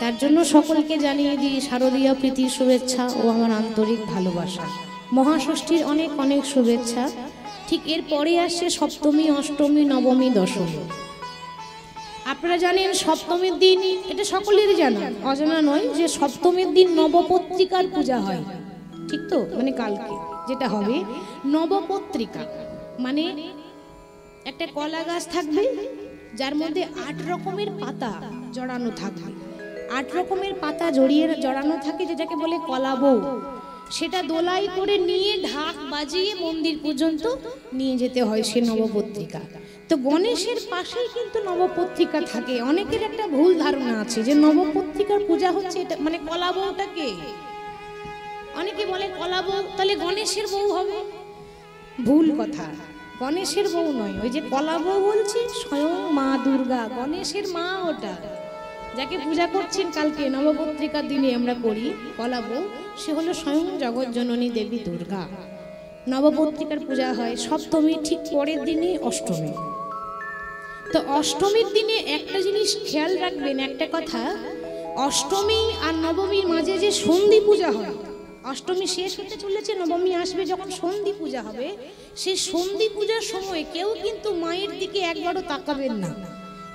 তার জন্য সকলকে জানিয়ে দিই শারদীয় প্রীতির শুভেচ্ছা ও আমার আন্তরিক ভালোবাসা। মহাষষ্ঠীর অনেক অনেক শুভেচ্ছা। ঠিক এরপরে আসছে সপ্তমী, অষ্টমী, নবমী, দশমী। আপনারা জানেন সপ্তমীর দিন, এটা সকলেরই জানা, অজানা নয়, যে সপ্তমীর দিন নবপত্রিকার পূজা হয়। ঠিক তো? মানে কালকে যেটা হবে নবপত্রিকা, মানে একটা কলা গাছ থাকবে যার মধ্যে 8 রকমের পাতা জড়ানো থাকবে। 8 রকমের পাতা জড়ানো থাকে, যেটাকে বলে কলা বউ। সেটা দোলাই করে নিয়ে ঢাক বাজিয়ে মন্দির পর্যন্ত নিয়ে যেতে হয় সে নবপত্রিকা। তো গণেশের পাশেই কিন্তু নবপত্রিকা থাকে। অনেকের একটা ভুল ধারণা আছে যে নবপত্রিকার পূজা হচ্ছে এটা, মানে কলা বউটাকে অনেকে বলে কলা বউ তাহলে গণেশের বউ হবে। ভুল কথা, গণেশের বউ নয়। ওই যে কলা বউ বলছি স্বয়ং মা দুর্গা, গণেশের মা ওটা, যাকে পূজা করছেন কালকে নবপত্রিকার দিনে আমরা করি কলা বউ, সে হলো স্বয়ং জগৎজননী দেবী দুর্গা। নবপত্রিকার পূজা হয় সপ্তমী ঠিক পরের দিনে অষ্টমী। তো অষ্টমীর দিনে একটা জিনিস খেয়াল রাখবেন, একটা কথা, অষ্টমী আর নবমীর মাঝে যে সন্ধি পূজা হয়, অষ্টমী শেষ হতে চলেছে, নবমী আসবে, যখন সন্ধি পূজা হবে সেই সন্ধি পূজার সময় কেউ কিন্তু মায়ের দিকে একবারও তাকাবেন না।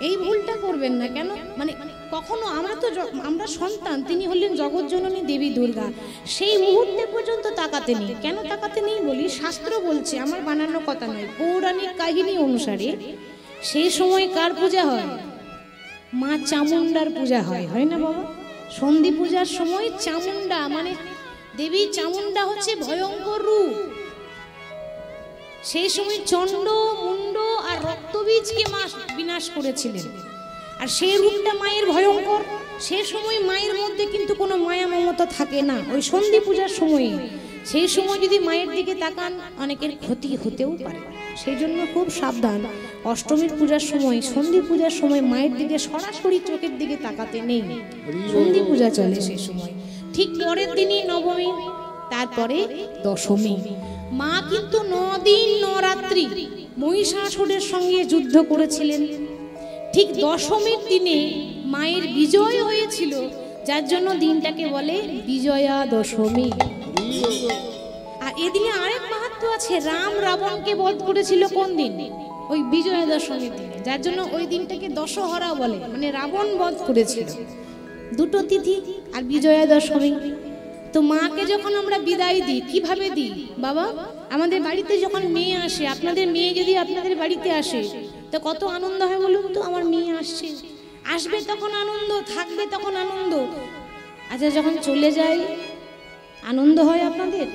এই ভুলটা করবেন না। কেন? মানে কখনো আমরা সন্তান, তিনি হলেন জগৎজননী দেবী দুর্গা, সেই মুহূর্তে পর্যন্ত তাকাতে নেই। কেন তাকাতে নেই বলি, শাস্ত্র বলছে, আমার বানানো কথা নয়, পৌরাণিক কাহিনী অনুসারে সেই সময় কার পূজা হয়? মা চামুন্ডার পূজা হয়, হয় না বাবা? সন্ধি পূজার সময় চামুন্ডা, মানে দেবী চামুন্ডা হচ্ছে ভয়ঙ্কর রূপ। সেই সময় চণ্ড, মুন্ড আর রক্তবীজকে মা বিনাশ করেছিলেন, আর সেই রূপটা মায়ের ভয়ঙ্কর। সেই সময় মায়ের মধ্যে কিন্তু কোনো মায়া মমতা থাকে না ওই সন্ধি পূজার সময়ে। সেই সময় যদি মায়ের দিকে তাকান অনেকের ক্ষতি হতেও পারে। সেই জন্য খুব সাবধান, অষ্টমীর পূজার সময়, সন্ধি পূজার সময় মায়ের দিকে সরাসরি চোখের দিকে তাকাতে নেই। সন্ধি পূজা চলে সেই সময়। ঠিক পরের দিনই নবমী, তারপরে দশমী। মা কিন্তু 9 দিন 9 রাত্রি মহিষাসুরের সঙ্গে যুদ্ধ করেছিলেন। ঠিক দশমীর দিনে মায়ের বিজয় হয়েছিল, যার জন্য দিনটাকে বলে বিজয়া দশমী। আর এদিনে আরেক মাহাত্ম্য আছে, রাম রাবণকে বধ করেছিল কোন দিন? ওই বিজয়া দশমীর দিনে, যার জন্য ওই দিনটাকে দশহরা বলে, মানে রাবণ বধ করেছিল। দুটো তিথি আর বিজয়া দশমী। তো মাকে যখন আমরা বিদায় দিই, কিভাবে দিই বাবা? আমাদের বাড়িতে যখন মেয়ে আসে, আপনাদের মেয়ে যদি আপনাদের বাড়িতে আসে তো কত আনন্দ হয় বলুন তো? আমার মেয়ে আসছে, আসবে তখন আনন্দ, থাকবে তখন আনন্দ। আচ্ছা, যখন চলে যায় আনন্দ হয় আপনাদের?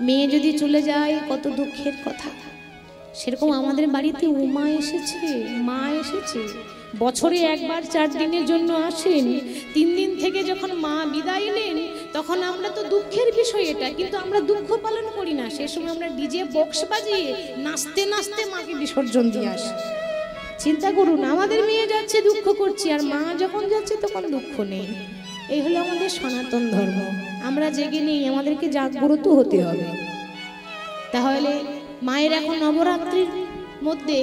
মেয়ে যদি চলে যায় কত দুঃখের কথা। সেরকম আমাদের বাড়িতে উমা এসেছে, মা এসেছে, বছরে একবার 4 দিনের জন্য আসেন। 3 দিন থেকে যখন মা বিদায় নেন তখন আমরা তো দুঃখের বিষয় এটা, কিন্তু আমরা দুঃখ পালন করি না। সেই সময় আমরা ডিজে বক্স বাজিয়ে নাচতে নাচতে মাকে বিসর্জন দিয়ে আসি। চিন্তা করুন, আমাদের মেয়ে যাচ্ছে দুঃখ করছি, আর মা যখন যাচ্ছে তখন দুঃখ নেই। এই হলো আমাদের সনাতন ধর্ম। আমরা জেগে নেই, আমাদেরকে জাগ্রত হতে হবে। তাহলে মায়ের এখন নবরাত্রির মধ্যে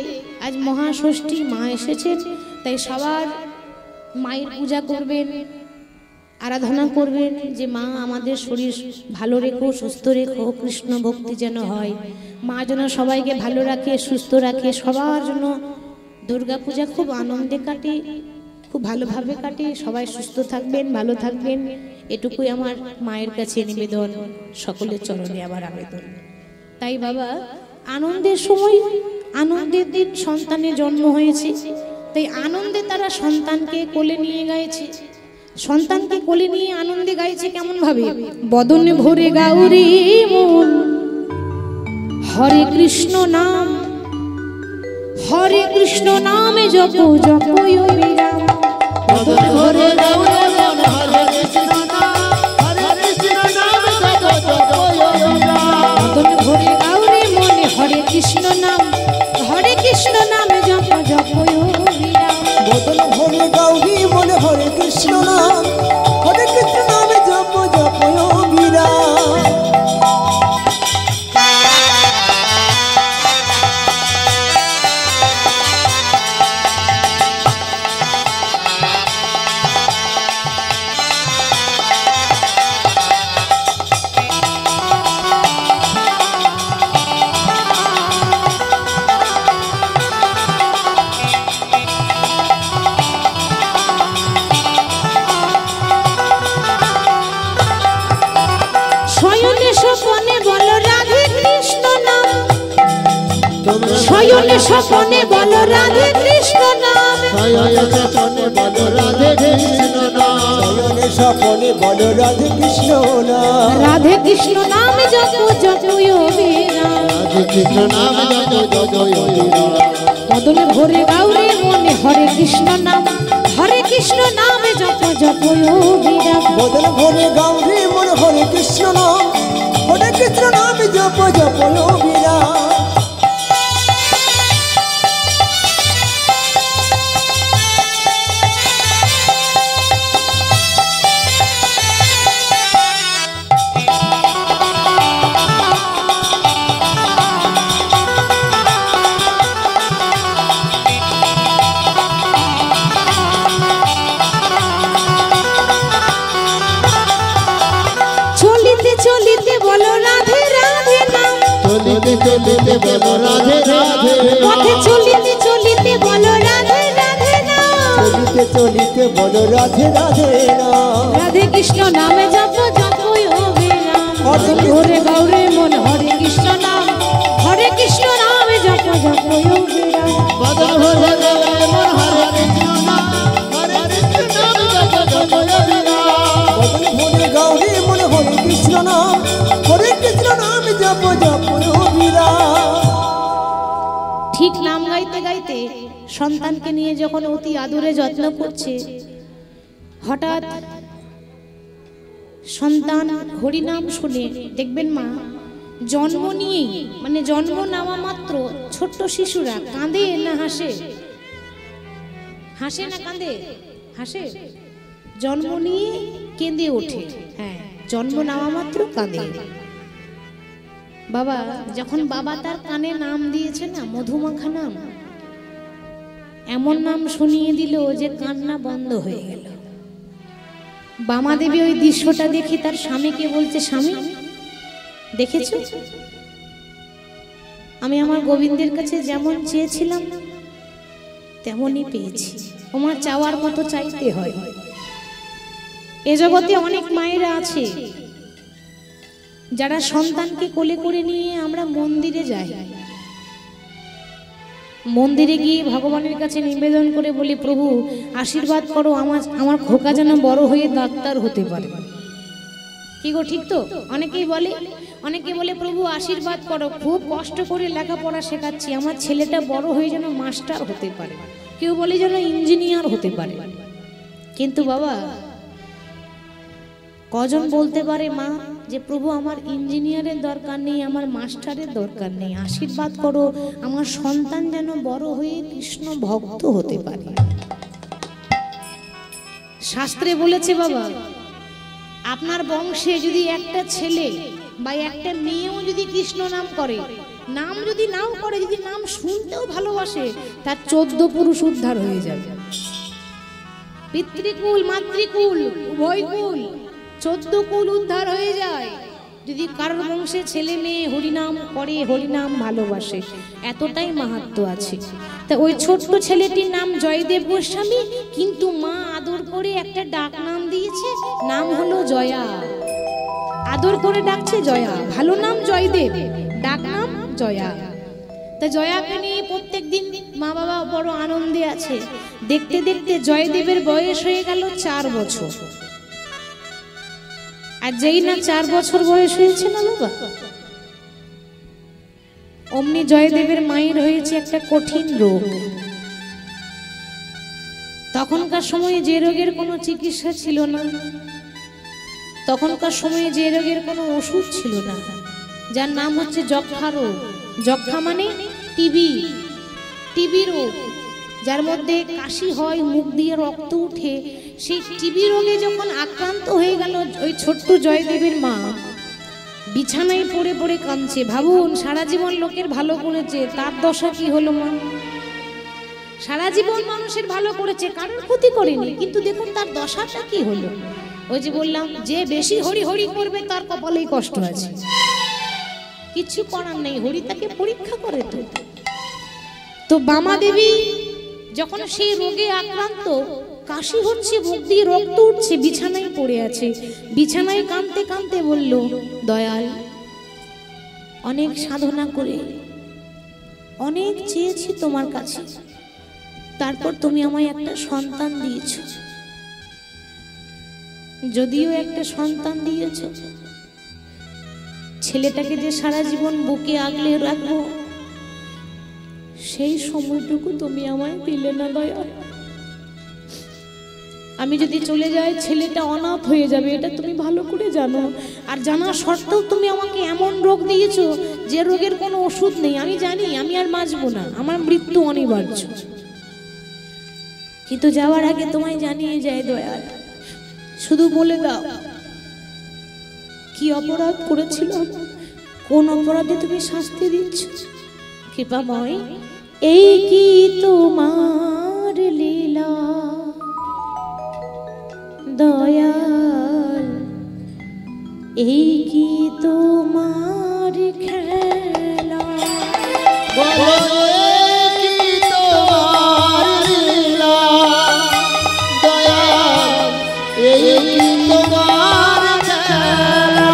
আজ মহাষষ্ঠী, মা এসেছেন, তাই সবার মায়ের পূজা করবেন, আরাধনা করবেন যে মা আমাদের শরীর ভালো রেখো, সুস্থ রেখো, কৃষ্ণ ভক্তি যেন হয়, মা যেন সবাইকে ভালো রাখে, সুস্থ রাখে। সবার জন্য দুর্গা পূজা খুব আনন্দে কাটে, খুব ভালোভাবে কাটে। সবাই সুস্থ থাকবেন, ভালো থাকবেন, এটুকুই আমার মায়ের কাছে নিবেদন, সকলের চরণে আবার আবেদন। তাই বাবা, আনন্দের সময়, আনন্দের দিন সন্তানের জন্ম হয়েছে, তাই আনন্দে তারা সন্তানকে কোলে নিয়ে গাইছে। সন্তানকে কোলে নিয়ে আনন্দে গাইছে কেমন ভাবে? বদনে ভরে গাউরি মন, হরে কৃষ্ণ নাম, হরে কৃষ্ণ নামে জপ জপ বিরাম। বদনে ভরে গাউরি মন, হরে কৃষ্ণ নাম, হরে কৃষ্ণ নামে জপ জপ বিরাম। বদনে ভরে গাউরি মনে, হরে কৃষ্ণ নাম, হরে কৃষ্ণ নামে জপ জপ বিরাম। বদনে ভরে গাউরি মনে, হরে কৃষ্ণ নাম, হরে কৃষ্ণ নামে জপ জপ বিরাম। শয়নে স্বপনে বলো রাধে কৃষ্ণ নাম, শয়নে স্বপনে বলো রাধে কৃষ্ণ নাম, শয়নে স্বপনে বলো রাধে কৃষ্ণ নাম, রাধে কৃষ্ণ নাম জপ জপ অবিরাম, রাধে কৃষ্ণ নাম জপ জপ অবিরাম। মদনে ভরে গাউরে মনে হরে কৃষ্ণ নাম, হরে কৃষ্ণ নাম জপ জপ অবিরাম। বদন ভরে গৌরী মন হরে কৃষ্ণ নাম, হরে কৃষ্ণ নাম জপ জপ অবিরাম। চলিতে চলিতে বলো রাধে রাধে নাম, চলিতে চলিতে বলো রাধে রাধে পথে চলিতে চলিতে বলো রাধে রাধে নাম, চলিতে চলিতে বলো রাধে রাধে নাম, রাধে কৃষ্ণ নামে জপ জপ অবিরাম। মদনে ভরে গাউরে মন হরে কৃষ্ণ নাম, হরে কৃষ্ণ নামে জপ জপ অবিরাম। মদন ভরে গাউরে মন হরে কৃষ্ণ নাম, হরে কৃষ্ণ নাম জপ জপ অবিরাম। বদন ভরে গৌরী মন হরে কৃষ্ণ নাম, হরে কৃষ্ণ নাম জপ জপ অবিরাম। ঠিক নাম গাইতে গাইতে সন্তানকে নিয়ে যখন অতি আদরে যত্ন করছে, হঠাৎ সন্তান হরিনাম শুনে দেখবেন মা জন্ম নিয়েই মানে জন্ম নেওয়া মাত্র ছোট্ট শিশুরা কাঁদে না হাসে, হাসে না কাঁদে, হাসে, জন্ম নিয়ে কেঁদে ওঠে। হ্যাঁ, জন্ম নেওয়া মাত্র কাঁদে। বাবা যখন বাবা তার কানে নাম দিয়েছে না, মধুমাখা নাম, এমন নাম শুনিয়ে দিল যে কান্না বন্ধ হয়ে গেল। বামা দেবী ওই দৃশ্যটা দেখে তার স্বামীকে বলছে, স্বামী দেখেছো আমি আমার গোবিন্দের কাছে যেমন চেয়েছিলাম তেমনই পেয়েছি। তোমার চাওয়ার মতো চাইতে হয়। এ জগতে অনেক মায়েরা আছে যারা সন্তানকে কোলে করে নিয়ে আমরা মন্দিরে যাই, মন্দিরে গিয়ে ভগবানের কাছে নিবেদন করে বলি, প্রভু আশীর্বাদ করো আমার খোকা যেন বড় হয়ে ডাক্তার হতে পারে। কি গো, ঠিক তো? অনেকেই বলে, অনেকে বলে প্রভু আশীর্বাদ করো, খুব কষ্ট করে লেখাপড়া শেখাচ্ছি, আমার ছেলেটা বড় হয়ে যেন মাস্টার হতে পারে, কেউ বলে যেন ইঞ্জিনিয়ার হতে পারে। কিন্তু বাবা কজন বলতে পারে মা যে প্রভু আমার ইঞ্জিনিয়ারের দরকার নেই, আমার মাস্টারের দরকার নেই, আশীর্বাদ করো আমার সন্তান যেন বড় হয়ে কৃষ্ণ ভক্ত হতে পারে। শাস্ত্রে বলেছে বাবা, আপনার বংশে যদি একটা ছেলে বা একটা মেয়েও যদি কৃষ্ণ নাম করে, নাম যদি নাও করে, যদি নাম শুনতেও ভালোবাসে, তার 14 পুরুষ উদ্ধার হয়ে যাবে। পিতৃকুল মাতৃকুল উভয়কুল 14 কুল উদ্ধার হয়ে যায় যদি কারোর বংশে ছেলে মেয়ে হরিনাম করে, হরিনাম ভালোবাসে। এতটাই মাহাত্ম্য আছে। তা ওই ছোট্ট ছেলেটির নাম জয়দেব গোস্বামী, কিন্তু মা আদর করে একটা ডাক নাম দিয়েছে, নাম হলো জয়া। আদর করে ডাকছে জয়া, ভালো নাম জয়দেব, ডাক নাম জয়া। তা জয়াকে নিয়ে প্রত্যেক দিন মা বাবা বড় আনন্দে আছে। দেখতে দেখতে জয়দেবের বয়স হয়ে গেল 4 বছর। আর যেই না 4 বছর বয়স হয়েছে না বাবা, অমনি জয়দেবের মায়ের হয়েছে একটা কঠিন রোগ। তখনকার সময়ে যে রোগের কোনো চিকিৎসা ছিল না, তখনকার সময়ে যে রোগের কোনো ওষুধ ছিল না, যার নাম হচ্ছে যক্ষা রোগ। যক্ষা মানে টিবি রোগ, যার মধ্যে কাশি হয়, মুখ দিয়ে রক্ত উঠে। সেই টিবি রোগে যখন আক্রান্ত হয়ে গেল ওই ছোট্ট জয়দেবের মা, বিছানায় পড়ে পড়ে কাঁদছে। ভাবুন, সারা জীবন লোকের ভালো করেছে, তার দশা কি হলো মা? সারা জীবন মানুষের ভালো করেছে, কারোর ক্ষতি করেনি, কিন্তু দেখুন তার দশাটা কি হলো। ওই যে বললাম, যে বেশি হরি হরি করবে তার কপালেই কষ্ট আছে, কিছু করার নেই, হরি তাকে পরীক্ষা করে। তো বামা দেবী যখন সেই রোগে আক্রান্ত, কাশি হচ্ছে, মুখ দিয়ে রক্ত উঠছে, বিছানায় পড়ে আছে, বিছানায় কাঁদতে কাঁদতে বলল, দয়াল অনেক সাধনা করে অনেক চেয়েছি তোমার কাছে, তারপর তুমি আমায় একটা সন্তান দিয়েছ। যদিও একটা সন্তান দিয়েছ, ছেলেটাকে যে সারা জীবন বুকে আগলে রাখবো সেই সময়টুকু তুমি আমায় দিলে না দয়া। আমি যদি চলে যাই ছেলেটা অনাথ হয়ে যাবে, এটা তুমি ভালো করে জানো। আর জানা সত্ত্বেও তুমি আমাকে এমন রোগ দিয়েছো যে রোগের কোনো ওষুধ নেই। আমি জানি আমি আর বাঁচবো না, আমার মৃত্যু অনিবার্য। কিন্তু যাওয়ার আগে তোমায় জানিয়ে যায় দয়াল, শুধু বলে দাও কি অপরাধ করেছিল, কোন অপরাধে তুমি শাস্তি দিচ্ছ। কৃপাময়, এই কি তোমার লীলা দয়াল, এই কি তোমার খেলা। কি তোমার লীলা দয়াল, এই কি তোমার খেলা।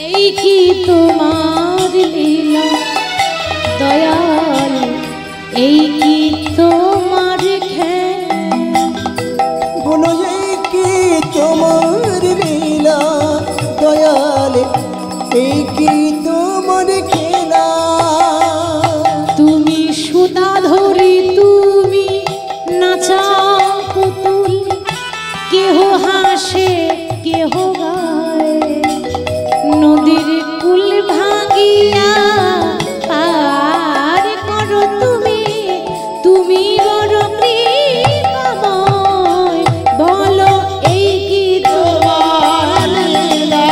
এই কি তোমার লীলা দয়াল, এই কি তোমার খেলা। বলো এই কি তোমার লীলা দয়াল, এই কি তোমার খেলা। তুমি সুতা ধরি, তুমি নাচা পুতুল, কেহ হাসে কেহ গায়, নদীর কুল ভাঙিয়া পার করো তুমি, তুমি বড় কৃপাময়। বলো এই কি তোমার লীলা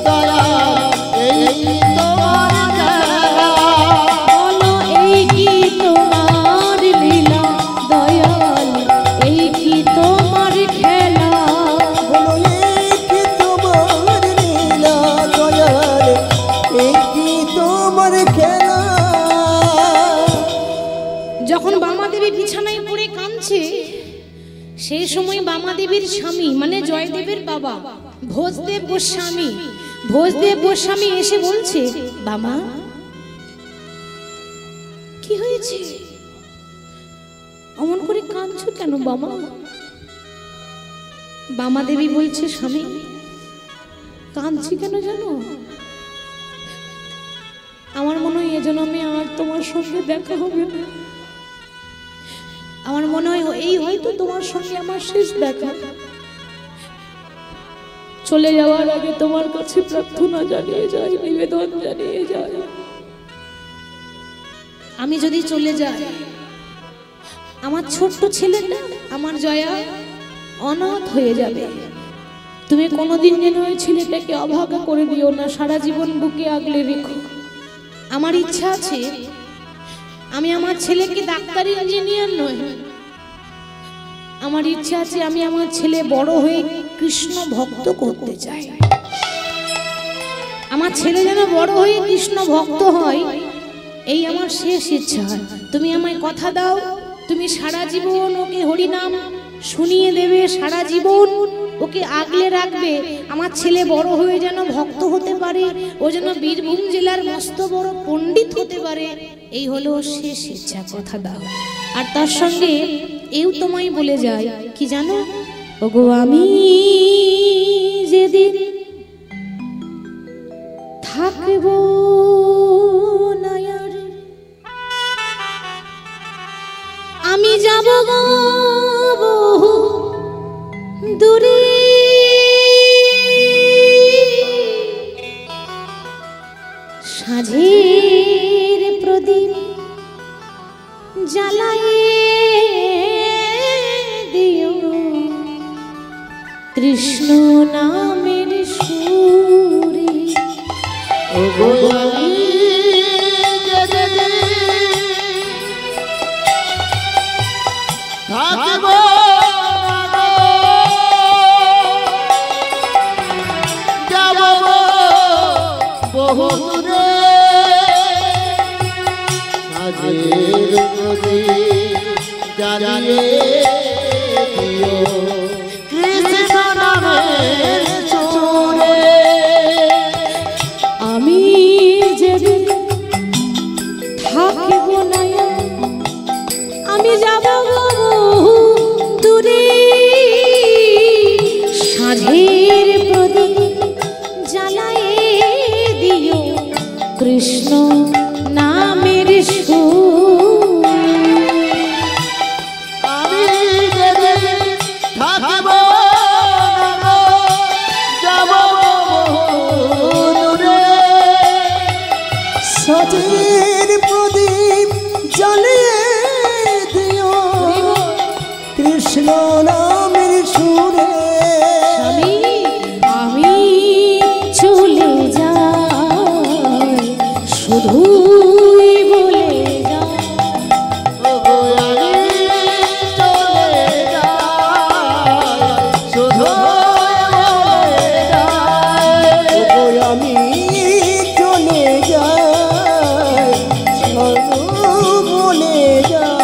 দয়াল, এই কি তোমার খেলা। বলো এই কি তোমার লীলা দয়াল, এই কি তোমার খেলা। বলো এই কি তোমার লীলা দয়াল, এই কি তোমার খেলা। যখন বামাদেবী বিছানায় পড়ে কাঁদছে, সেই সময় বামাদেবীর স্বামী মানে জয়দেবের বাবা ভোজদেব গোস্বামী এসে বলছে, বামা কি হয়েছে, অমন করে কাঁদছো কেন বাবা? বামাদেবী বলছে, স্বামী কাঁদছি কেন জানো? আমার মনে হয় এজন্য আমি আর তোমার সঙ্গে দেখা হবে না। আমার মনে হয় এই হয়তো তোমার সঙ্গে আমার শেষ দেখা। চলে যাওয়ার আগে তোমার কাছে প্রার্থনা জানিয়ে যাই, নিবেদন জানিয়ে যাই, আমি যদি চলে যাই আমার ছোট্ট ছেলেটা আমার জয়া অনাথ হয়ে যাবে। তুমি কোনোদিন যেন ওই ছেলেটাকে অভাগা করে দিও না, সারা জীবন বুকে আগলে রেখো। আমার ইচ্ছা আছে আমি আমার ছেলেকে ডাক্তারি ইঞ্জিনিয়ার নয়, আমার ইচ্ছা আছে আমি আমার ছেলে বড় হয়ে কৃষ্ণ ভক্ত করতে চাই। আমার ছেলে যেন বড় হয়ে কৃষ্ণ ভক্ত হয়, এই আমার শেষ ইচ্ছা। তুমি আমায় কথা দাও, তুমি সারা জীবন ওকে হরিনাম শুনিয়ে দেবে, সারা জীবন ওকে আগলে রাখবে। আমার ছেলে বড় হয়ে যেন ভক্ত হতে পারে, ও যেন বীরভূম জেলার মস্ত বড় পণ্ডিত হতে পারে, এই হলো শেষ ইচ্ছা। কথা দাও। আর তার সঙ্গে এও তোমায় বলে যায় কি জানো, ওগো আমি যেদিন থাকবো না আর, আমি যাব বহু দূরে, সাঁঝের প্রদীপ জ্বালায়ে দিও কৃষ্ণ নামের সুরে। ওগো আমি যেদিন থাকব না যাব বহু দূরে, সাঁঝের প্রদীপ জ্বালিয়ে দিও কৃষ্ণ নামের সুরে। আমি যেদিন কৃষ্ণ নামের সুরে স্বামী আমি চলে যাই শুধুই বলে যাই ওগো আমি চলে যাই শুধু বলে যাই ওগো আমি চলে যাই শুধু বলে যাই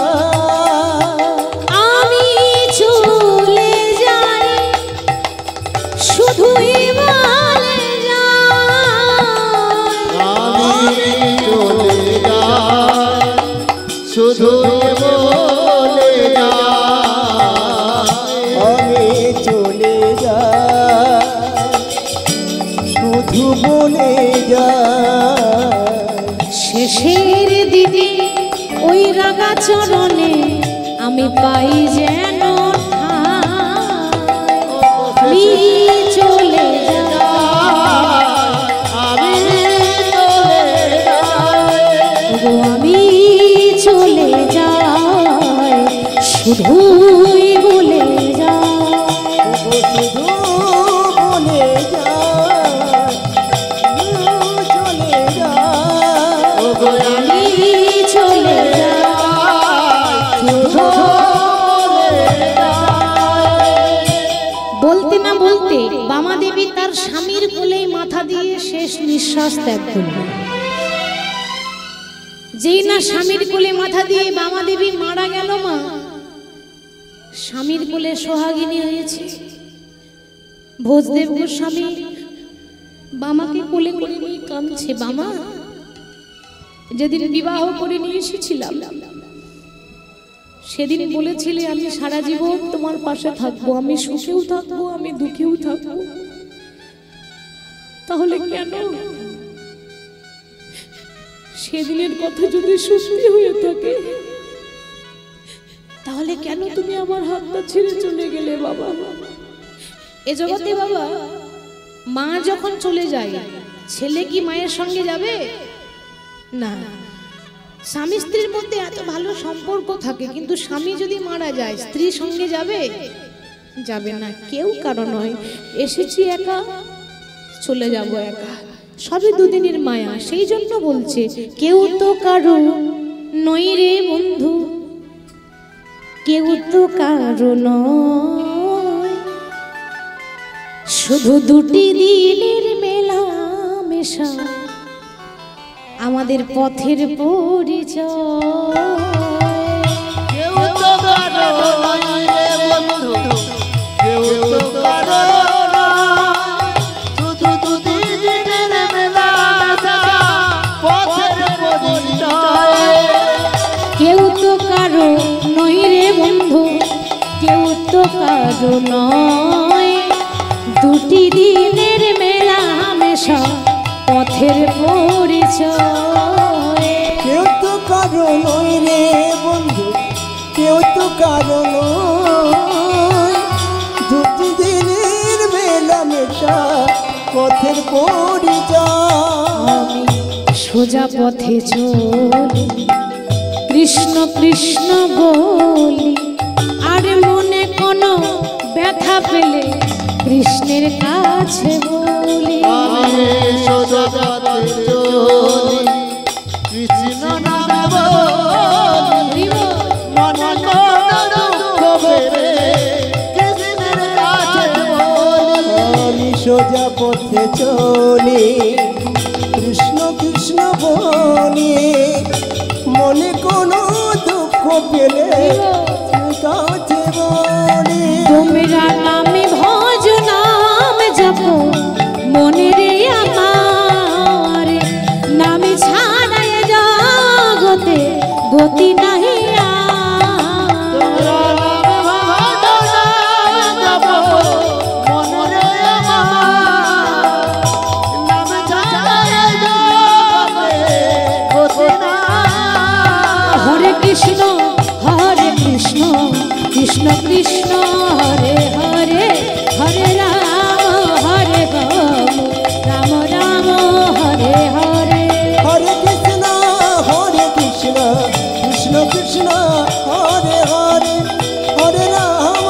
আমি চলে যাই শুধুই বলে যাই আমি চলে যাই শুধু বলে যাই আমি চলে যাই শুধু বলে যাই শেষের দিদি ওই রাগা চরণে আমি পাই যেন ঠাঁই। আমি চলে যাই আমি চলে যাই গো আমি চলে যাই শুধুই বলে যাই শুধু বলে যাই চলে যাই ওগো আমি চলে যাই শুধু বলে যাই বলতে না বলতে বামা দেবী তার স্বামীর কোলেই মাথা দিয়ে শেষ নিঃশ্বাস ত্যাগ করলেন। যেই না স্বামীর কোলে মাথা দিয়ে বামা দেবী মারা গেল, মা স্বামীর কোলে সোহাগিনী হয়েছে। ভোজদেব গোস্বামী বামাকে কোলে করে নিয়ে কাঁদছে। বামা, যেদিন বিবাহ করে নিয়ে এসেছিলাম সেদিন বলেছিলে আমি সারা জীবন তোমার পাশে থাকবো, আমি সুখেও থাকবো, আমি দুঃখেও থাকবো। তাহলে কেন সেদিনের কথা যদি সত্যি হয়ে থাকে, তাহলে কেন তুমি আমার হাতটা ছেড়ে চলে গেলে? বাবা, এ জগতে বাবা মা যখন চলে যায়, ছেলে কি মায়ের সঙ্গে যাবে? না। স্বামী স্ত্রীর মধ্যে এত ভালো সম্পর্ক থাকে, কিন্তু স্বামী যদি মারা যায় স্ত্রীর সঙ্গে যাবে? যাবে না। কেউ কারো নয়, এসেছি একা, চলে যাব একা। সবে দুদিনের মায়া। সেই জন্য বলছে কেউ তো কারো নই রে বন্ধু, কেউ তো কারো নয়, শুধু দুটি দিনের মেলা মেশা আমাদের পথের পরিচয়। কেউ তো কারো নয় রে বন্ধু, কেউ তো কারো নয়, শুধু দুদিনের মেলা পথের পরিচয়। কেউ তো কারো নই রে বন্ধু, কেউ তো কারো নয়, দুটি দিনের মেলা হামেশা পথের পরিচয়। কেউ তো কারো নয় রে বন্ধু, কেউ তো কারো নয়, দুটি দিনের মেলা মেশা পথের পরিচয়। আমি সোজা পথে চলি, কৃষ্ণ কৃষ্ণ বলি, আর মনে কোনো ব্যথা পেলে কৃষ্ণের কাছে বলি। আমি সোজা পথে চলি, কৃষ্ণ নাম বলি, মনে কোনো দুঃখ পেলে কৃষ্ণের কাছে বলি। আমি সোজা পথে চলি, কৃষ্ণ কৃষ্ণ বলি, মনে কোনো দুঃখ পেলে কাছে বলি। তোমরা নামে ভজ নাম জপ মনে রে আমার, নামে ছাড়ায় জগতে গতি নাহি আর। তোমরা নাম ভজ নাম জপ মনে আমার, নাম ছাড়ায় জগতে গতি নাই। হরে কৃষ্ণ হরে কৃষ্ণ, কৃষ্ণ কৃষ্ণ হরে হরে, হরে রাম রাম রাম হরে হরে। হরে কৃষ্ণ কৃষ্ণ কৃষ্ণ কৃষ্ণ হরে হরে, হরে রাম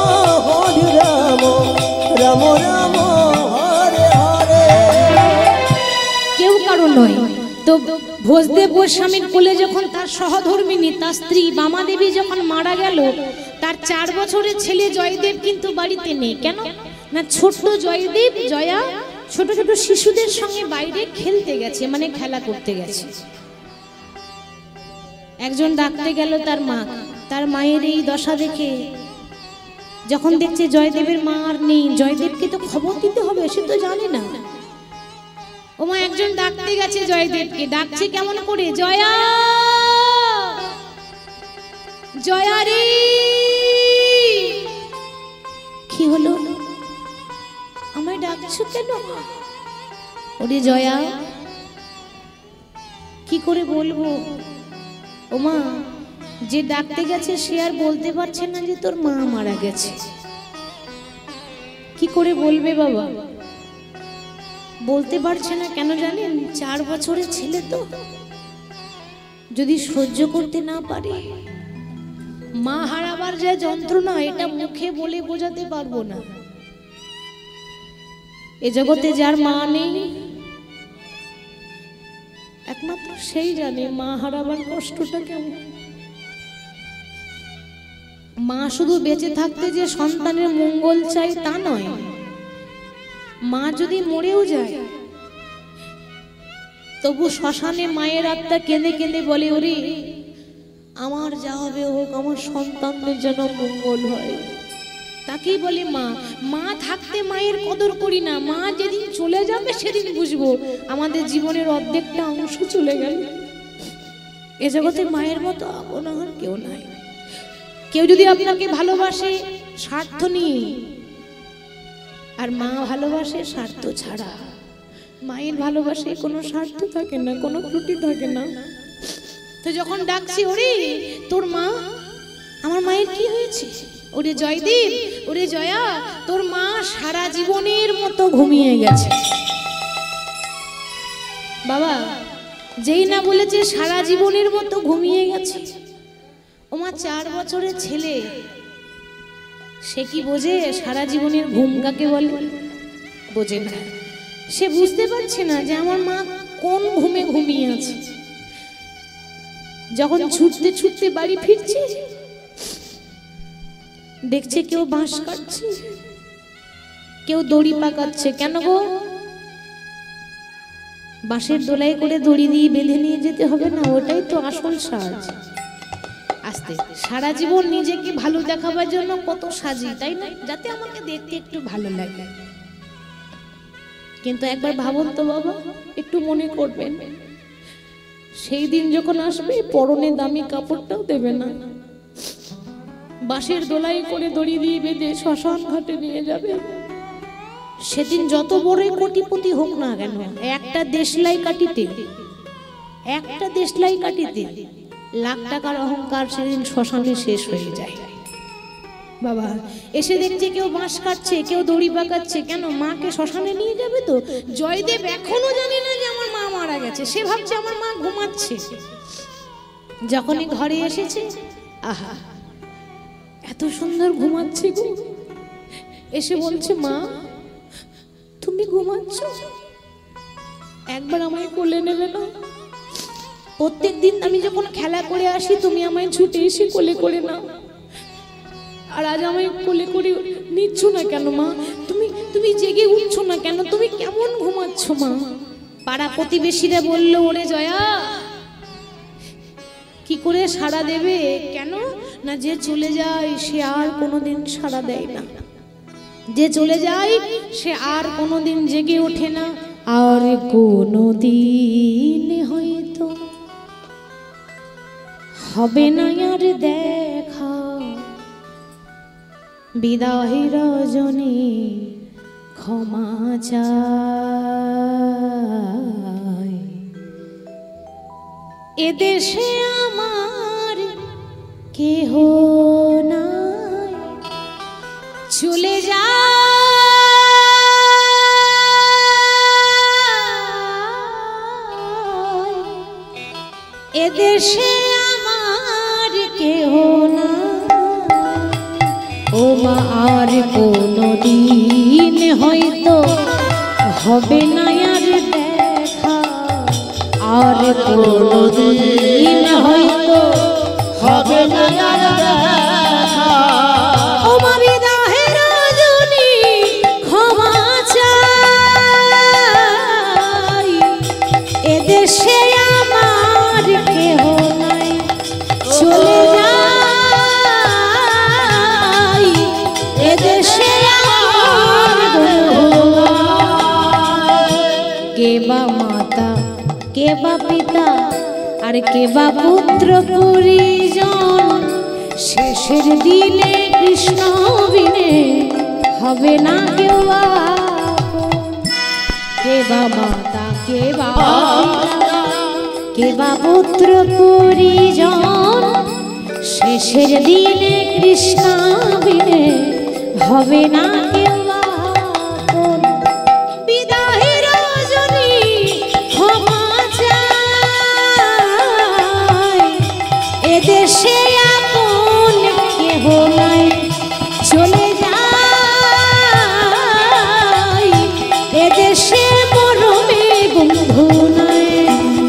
ভোজদেব গোস্বামীর কোলে যখন তার সহধর্মিণী তার স্ত্রী বামাদেবী যখন মারা গেল, তার 4 বছরের ছেলে জয়দেব কিন্তু বাড়িতে নেই। কেন না, ছোট্ট জয়দেব জয়া ছোট ছোট শিশুদের সঙ্গে বাইরে খেলতে গেছে, মানে খেলা করতে গেছে। একজন ডাকতে গেল তার মা, তার মায়ের এই দশা দেখে যখন দেখছে জয়দেবের মা আর নেই, জয়দেবকে তো খবর দিতে হবে, সে তো জানে না। ও মা একজন ডাকতে গেছে জয়দেবকে, ডাকছে কেমন করে, জয়া জয়া রে। কি হলো, আমায় ডাকছো কেন? ওরে জয়া, কি করে বলবো? ও মা, যে ডাকতে গেছে সে আর বলতে পারছে না যে তোর মা মারা গেছে। কি করে বলবে বাবা? বলতে পারছে না কেন জানেন? 4 বছরের ছেলে তো, যদি সহ্য করতে না পারে, মা হারাবার যে যন্ত্রণা, এটা মুখে বলে বোঝাতে পারবো না। এ জগতে যার মা নেই, একমাত্র সেই জানে মা হারাবার কষ্টটা কেমন। মা শুধু বেঁচে থাকতে যে সন্তানের মঙ্গল চাই তা নয়, মা যদি মরেও যায় তবু শ্মশানে মায়ের আত্মা কেঁদে কেঁদে বলে, ওরে আমার যা হবে হোক, আমার সন্তানদের যেন মঙ্গল হয়। তাকেই বলে মা। মা থাকতে মায়ের কদর করি না, মা যেদিন চলে যাবে সেদিন বুঝবো আমাদের জীবনের অর্ধেকটা অংশ চলে গেল। এ জগতে মায়ের মতো আপন আর কেউ নাই। কেউ যদি আপনাকে ভালোবাসে স্বার্থ নিয়ে, আর মা ভালোবাসে স্বার্থ ছাড়া। মায়ের ভালোবাসে কোনো স্বার্থ থাকে না, কোনো ত্রুটি থাকে না। তো যখন ডাকছি, ওরে তোর মা, আমার মায়ের কি হয়েছে? ওরে জয়দেব, ওরে জয়া, তোর মা সারা জীবনের মতো ঘুমিয়ে গেছে। বাবা যেই না বলেছে সারা জীবনের মতো ঘুমিয়ে গেছে, ও মা 4 বছরের ছেলে, সে কি বোঝে সারা জীবনের ঘুম কাকে বলে? বোঝে না। সে বুঝতে পারছে না যে আমার মা কোন ঘুমে ঘুমিয়ে আছে। যখন ছুটতে ছুটতে বাড়ি ফিরছে, দেখছে কেউ বাঁশ কাটছে, কেউ দড়ি পাকাচ্ছে। কেন গো? বাঁশের দোলাই করে দড়ি দিয়ে বেঁধে নিয়ে যেতে হবে না? ওটাই তো আসল সাজ। আস্তে সারা জীবন নিজেকে ভালো দেখাবার জন্য কত সাজি, তাই না? যাতে আমাকে দেখতে একটু ভালো লাগে। কিন্তু একবার ভাবুন তো বাবা, একটু মনে করবেন, সেই দিন যখন আসবে পরনে দামি কাপড়টাও দেবে না, বাঁশের দোলাই করে দড়ি দিয়ে বেঁধে শ্মশান ঘাটে নিয়ে যাবে। সেদিন যত বড়ই কোটিপতি হোক না কেন, একটা দেশলাই কাটিতে লাখ টাকার অহংকার সেদিন শ্মশানে শেষ হয়ে যায়। বাবা এসে দেখছে কেউ বাঁশ কাটছে, কেউ দড়ি পাকাচ্ছে। কেন? মাকে শ্মশানে নিয়ে যাবে তো। জয়দেব এখনো জানে না যে আমার মা মারা গেছে, সে ভাবছে আমার মা ঘুমাচ্ছে। যখনই ঘরে এসেছে, আহা এত সুন্দর ঘুমাচ্ছে গো। এসে বলছে, মা তুমি ঘুমাচ্ছ, একবার আমায় কোলে নেবে না? প্রত্যেক দিন আমি যখন খেলা করে আসি তুমি আমায় ছুটে এসে কোলে করে নাও, আর আজ আমায় কোলে করে নিচ্ছ না কেন মা? তুমি জেগে উঠছো না কেন? তুমি কেমন ঘুমাচ্ছ মা? পাড়া প্রতিবেশীরা বলল, ওরে জয়া কি করে সাড়া দেবে? কেন না, যে চলে যায় সে আর কোনোদিন সাড়া দেয় না, যে চলে যায় সে আর কোনোদিন জেগে ওঠে না, আর কোনোদিন হয়তো হবে না আর দেখা। বিদায় রজনী ক্ষমা চাই, এদেশে আমার কেহ নাই, চলে যা এদেশে আমার কেহ নাই। ও মা আর কোনদিন হয়তো হবে না আর দেখা, আর কোনদিন হয়তো হবে না আর দেখা। ও মা বিদাহের রজনী ক্ষমা চাই, এদেশে আমার কেহ নাই, চলে যাই এদেশে আমার কেহ নাই। কে বা মাতা, কে বা পিতা, আর কে বা পুত্র পরিজন, শেষের দিনে কৃষ্ণ বিনে হবে না কেউ আপন। কে বা মাতা, কে বা পিতা, কে বা পুত্র পরিজন, শেষের দিনে কৃষ্ণ বিনে হবে না কেউ আপন। বিদাহের রজনী ক্ষমা চাই, এদেশে আপন কেহ নাই, চলে যাই এদেশে মরমে বন্ধু নাই,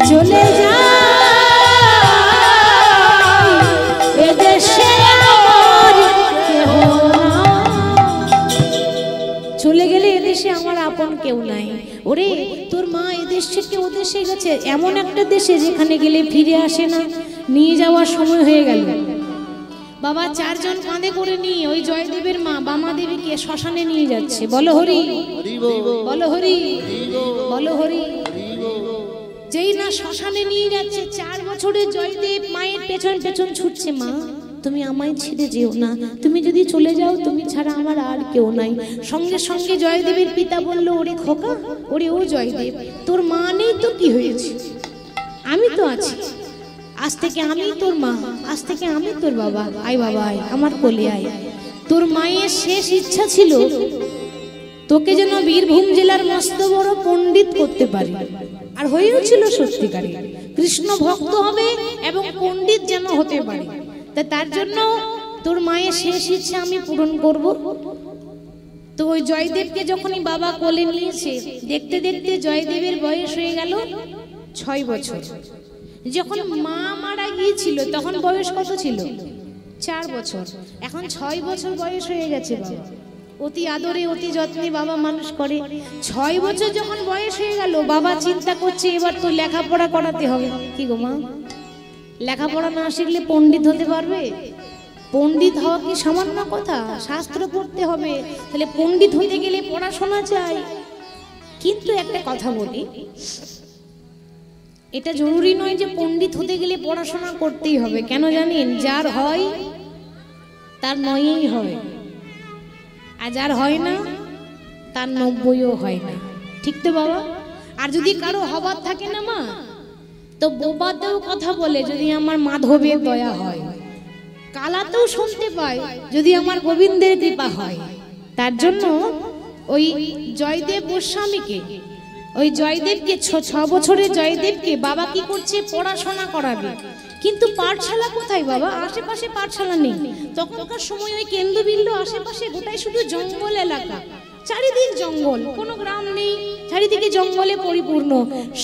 চলে যাই এদেশে আমার কেহ নাই। চলে গেলে এদেশে আমার আপন কেউ নাই। ওরে তোর মা এদেশ থেকে ও দেশে গেছে, এমন একটা দেশে যেখানে গেলে ফিরে আসে না, নিয়ে যাওয়ার সময় হয়ে গেল। বাবা চারজন কাঁধে করে নিয়ে ওই জয়দেবের মা বামা দেবীকে শ্মশানে নিয়ে যাচ্ছে। বলো হরি, বলো হরি, বলো হরি। যেই না শ্মশানে নিয়ে যাচ্ছে, 4 বছরের জয়দেব মায়ের পেছন পেছন ছুটছে, মা তুমি আমায় ছেড়ে যেও না, তুমি যদি চলে যাও তুমি ছাড়া আমার আর কেউ নাই। সঙ্গে সঙ্গে জয়দেবের পিতা বলল, ওরে খোকা, ওরে ও জয়দেব, তোর মা নেই তো কি হয়েছে, আমি তো আছি, আজ থেকে আমি তোর মা, আজ থেকে আমি তোর বাবা, আয় বাবা আয়, আমার কোলে আয়। তোর মায়ের শেষ ইচ্ছা ছিল তোকে যেন বীরভূম জেলার মস্ত বড় পণ্ডিত করতে পারি, আর হয়েও ছিল সত্যিকারে, কৃষ্ণ ভক্ত হবে এবং পণ্ডিত যেন হতে পারে। তার জন্য তোর মায়ের শেষ ইচ্ছা আমি পূরণ করব। তো ওই জয়দেবকে যখনই বাবা কোলে নিয়েছে, দেখতে দেখতে জয়দেবের বয়স হয়ে গেল 6 বছর। যখন মা মারা গিয়েছিল তখন বয়স কত ছিল? 4 বছর। এখন 6 বছর বয়স হয়ে গেছে বাবা। অতি আদরে অতি যত্নে বাবা মানুষ করে। 6 বছর যখন বয়স হয়ে গেল, বাবা চিন্তা করছে এবার তো লেখাপড়া করাতে হবে। কি গো মা, লেখাপড়া না শিখলে পণ্ডিত হতে পারবে? পণ্ডিত হওয়া কি সামান্য কথা? শাস্ত্র পড়তে হবে, তাহলে পণ্ডিত হতে গেলে পড়াশোনা চাই। কিন্তু একটা কথা বলি, এটা জরুরি নয় যে পণ্ডিত হতে গেলে পড়াশোনা করতেই হবে। কেন জানেন? যার হয় তার 9ই হয়, আর যার হয় না তার 90ও হয় না। ঠিক তো বাবা? আর যদি কারো হবার থাকে না মা, তো বোবাতেও কথা বলে যদি আমার মাধবের দয়া হয়, কালাতেও শুনতে পায় যদি আমার গোবিন্দের কৃপা হয়। তার জন্য ওই জয়দেব গোস্বামীকে, ওই জয়দেবকে 6 বছরের জয়দেবকে বাবা কি করছে? পড়াশোনা করাবে। কিন্তু পাঠশালা কোথায় বাবা? আশেপাশে পাঠশালা নেই। তখনকার সময় ওই কেন্দ্রবিন্দু আশেপাশে গোটাই শুধু জঙ্গল এলাকা, চারিদিক জঙ্গল, কোনো গ্রাম নেই, চারিদিকে জঙ্গলে পরিপূর্ণ।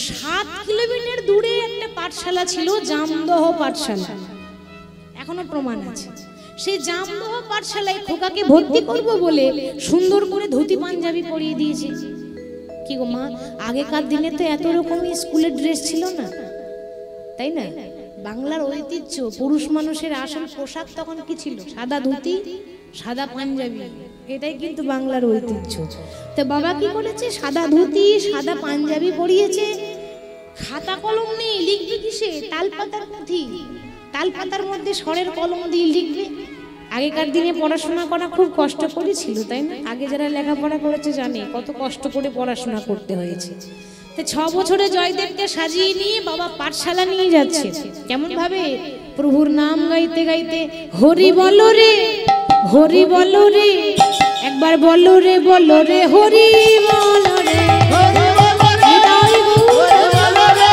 7 কিলোমিটার দূরে একটা পাঠশালা ছিল, জামদহ পাঠশালা, এখনো প্রমাণ আছে। সেই জামদহ পাঠশালায় খোকাকে ভর্তি করব বলে সুন্দর করে ধুতি পাঞ্জাবি পরিয়ে দিয়েছে। কি গো মা, আগেকার দিনে তো এত রকমই স্কুলের ড্রেস ছিল না, তাই না? বাংলার ঐতিহ্য, পুরুষ মানুষের আসল পোশাক তখন কি ছিল? সাদা ধুতি, সাদা পাঞ্জাবি, এটাই কিন্তু বাংলার ঐতিহ্য। তো বাবা কি করেছে? সাদা ধুতি, সাদা পাঞ্জাবি পরিয়েছে। খাতা কলম নেই, লিখবে কিসে? তালপাতার পুঁথি, তালপাতার মধ্যে স্বরের কলম দিয়ে লিখবে। আগেকার দিনে পড়াশোনা করা খুব কষ্ট করে ছিল, তাই না? আগে যারা লেখাপড়া করেছে জানে কত কষ্ট করে পড়াশোনা করতে হয়েছে। তো 6 বছরে জয়দেবকে সাজিয়ে নিয়ে বাবা পাঠশালা নিয়ে যাচ্ছে। কেমন ভাবে? প্রভুর নাম গাইতে গাইতে, হরি বলো রে, হরি বলো রে, একবার বলো রে, বলো রে, হরি বলো রে, হরি বলো রে, হরি বলো রে,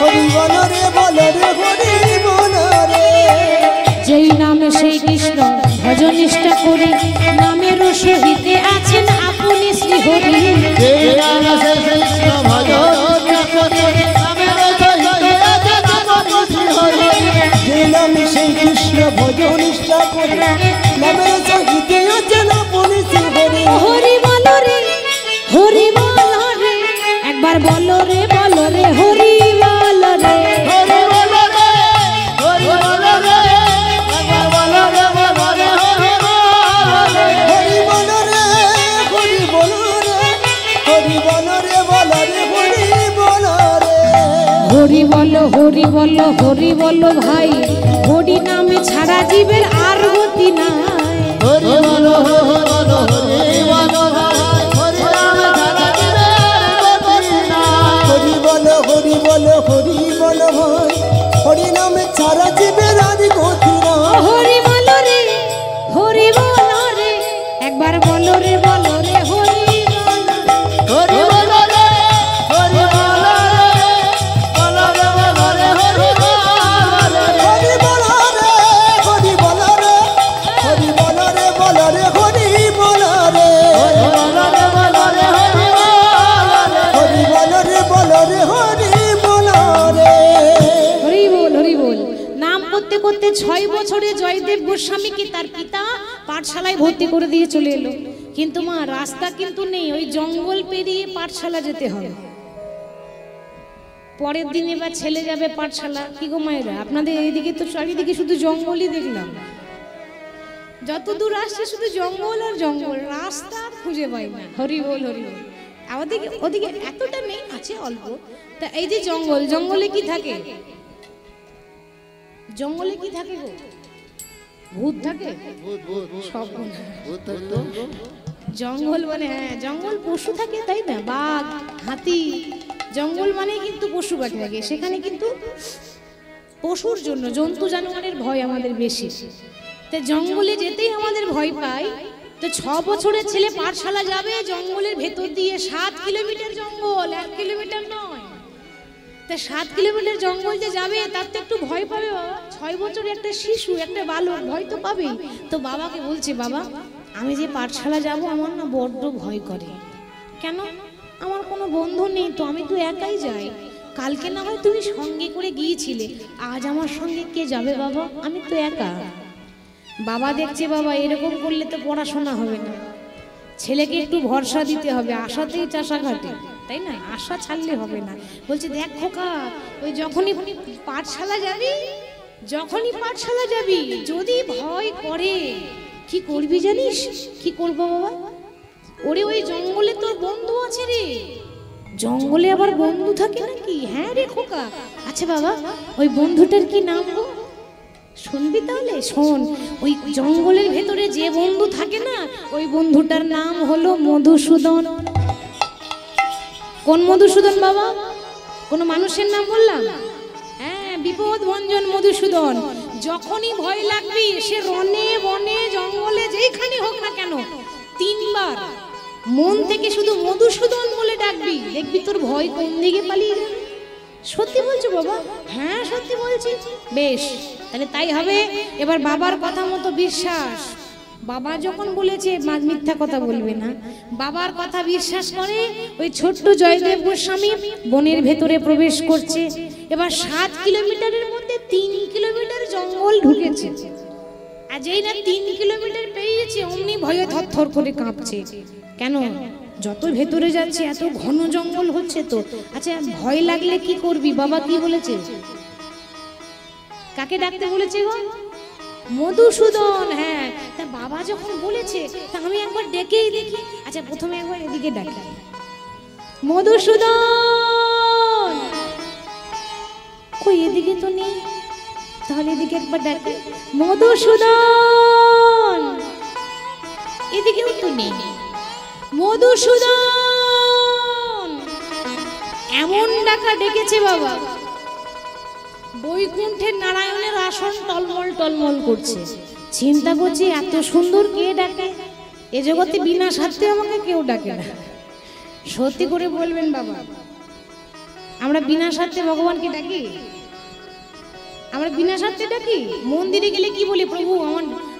হরি বলো করি, নামের সহিতে আছেন আপনি শ্রীহরি। যে নাম সে কৃষ্ণ ভজ নিষ্ঠা করি, নামের সহিতে আছেন আপনি শ্রীহরি। যে নামে সেই কৃষ্ণ ভজ নিষ্ঠা করে, নামের সহিতে আছেন আপনি শ্রীহরি। হরি বলো রে, হরি বলো রে, একবার বলো রে, বলো রে, হরি বলো রে। হরি বল রে, হরি বল রে, একবার বল রে, বল রে, হরি বল রে। হরি বল রে, হরি বল রে, হরি বল রে, বল রে, হরি বল রে। হরি বলো, হরি বলো, হরি বলো ভাই, হরি নামে ছাড়া জীবের আর গতি নাই। হরি বল, হরি বল, হরি বল ভাই, হরি নাম ছাড়া জীবের গতি নাই। হরি বল, হরি বল, হরি বল ভাই, হরি নামে ছাড়া জীবের আর গতি নাই। হরি বলো রে, হরি বলো রে, একবার বলো রে, বলো রে, হরি বলো রে। হরি বল রে, হরি বল রে, বল রে, বল রে, হরি বল রে। হরি বল রে, হরি বল রে, হরি বল রে, বল রে, হরি বল রে। হরি বল রে, বল রে, হরি বল রে। হরি বল রে, বল রে, হরি বল রে। হরি বল, হরি বল। নাম করতে করতে 6 বছরে জয়দেব গোস্বামীকে তার পিতা পাঠশালায় ভর্তি করে দিয়ে চলে এলো। কিন্তু মা রাস্তা কিন্তু নেই, ওই জঙ্গল পেরিয়ে পাঠশালা যেতে হবে। পরের দিন এবার ছেলে যাবে পাঠশালা। কি গো মায়েরা, আপনাদের এইদিকে তো চারিদিকে শুধু জঙ্গলই দেখলাম, যত দূর আসছে শুধু জঙ্গল আর জঙ্গল, রাস্তা আর খুঁজে পাই না। হরি বল, হরি বল। আমাদের ওদিকে এতটা নেই, আছে অল্প। তা এই যে জঙ্গল, জঙ্গলে কি থাকে? জঙ্গলে কি থাকে গো? ভূত থাকে? সব ভূত তো জঙ্গল মানে, হ্যাঁ জঙ্গল পশু থাকে, তাই না? বাঘ, হাতি, জঙ্গল মানে কিন্তু পশু পাখি থাকে। সেখানে কিন্তু পশুর জন্য, জন্তু জানোয়ারের ভয় আমাদের বেশি। তো জঙ্গলে যেতেই আমাদের ভয় পাই। তো 6 বছরের ছেলে পাঠশালা যাবে জঙ্গলের ভেতর দিয়ে, 7 কিলোমিটার জঙ্গল, 1 কিলোমিটার নয়। তা 7 কিলোমিটার জঙ্গল যে যাবে তার তো একটু ভয় পাবে বাবা। 6 বছরের একটা শিশু, একটা বালক, ভয় তো পাবেই। তো বাবাকে বলছে, বাবা আমি যে পাঠশালা যাব আমার না বড্ড ভয় করে। কেন? আমার কোনো বন্ধু নেই তো, আমি তো একাই যাই। কালকে না হয় তুমি সঙ্গে করে গিয়েছিলে, আজ আমার সঙ্গে কে যাবে বাবা? আমি তো একা। বাবা দেখছে, বাবা এরকম করলে তো পড়াশোনা হবে না, ছেলেকে একটু ভরসা দিতে হবে। আশাতেই চাষা ঘাটে, তাই না? আশা ছাড়লে হবে না। বলছে, দেখ খোকা, ওই যখনই পাঠশালা যাবি, যখনই পাঠশালা যাবি, যদি ভয় করে কি করবি জানিস? কি করবো বাবা? ওরে ওই জঙ্গলে তোর বন্ধু আছে রে। জঙ্গলে আবার বন্ধু থাকে নাকি? হ্যাঁ রে খোকা। আচ্ছা বাবা, ওই বন্ধুটার কি নাম গো? শুনবি তাহলে? শোন, ওই জঙ্গলের ভেতরে যে বন্ধু থাকে না, ওই বন্ধুটার নাম হলো মধুসূদন। কোন মধুসূদন বাবা? কোন মানুষের নাম বললাম? হ্যাঁ, বিপদ ভঞ্জন মধুসূদন। যখনই ভয় লাগবি, সে রনে বনে জঙ্গলে যেখানে হোক না কেন, 3 বার মন থেকে শুধু মধুসূদন বলে ডাকবি, দেখবি তোর ভয় কোন দিকে পালিয়ে যাবে। সত্যি বলছো বাবা? হ্যাঁ সত্যি বলছি। বেশ, তাহলে তাই হবে। এবার বাবার কথা মতো বিশ্বাস। বাবা যখন বলেছে, মিথ্যা কথা বলবে না। বাবার কথা বিশ্বাস করে ওই ছোট্ট জয়দেব গোস্বামী বনের ভেতরে প্রবেশ করছে। এবার 7 কিলোমিটারের মধ্যে 3 কিলোমিটার জঙ্গল ঢুকেছে। আর যেই না 3 কিলোমিটার পেরিয়েছে, অমনি ভয়ে থরথর করে কাঁপছে। কেন? যত ভেতরে যাচ্ছে এত ঘন জঙ্গল হচ্ছে তো। আচ্ছা, ভয় লাগলে কি করবি? বাবা কি বলেছে? কাকে ডাকতে বলেছে গো? মধুসূদন। হ্যাঁ, তা বাবা যখন বলেছে, তা আমি একবার ডেকেই দেখি। আচ্ছা, প্রথমে একবার এদিকে ডাকি, মধুসূদন। কই এদিকে তো নেই, তাহলে এদিকে একবার ডাকি, মধুসূদন। এদিকেও তো নেই, মধুসূদন। এমন ডাকা ডেকেছে বাবা, বৈকুণ্ঠের নারায়ণের আসন টলমল টলমল করছে। চিন্তা করছি, এত সুন্দর কে ডাকে? এ জগতে বিনা স্বার্থে আমাকে কেউ ডাকে না। সত্যি করে বলবেন বাবা, আমরা বিনা স্বার্থে ভগবানকে ডাকি? আমরা বিনা স্বার্থে ডাকি। মন্দিরে গেলে কি বলি, প্রভু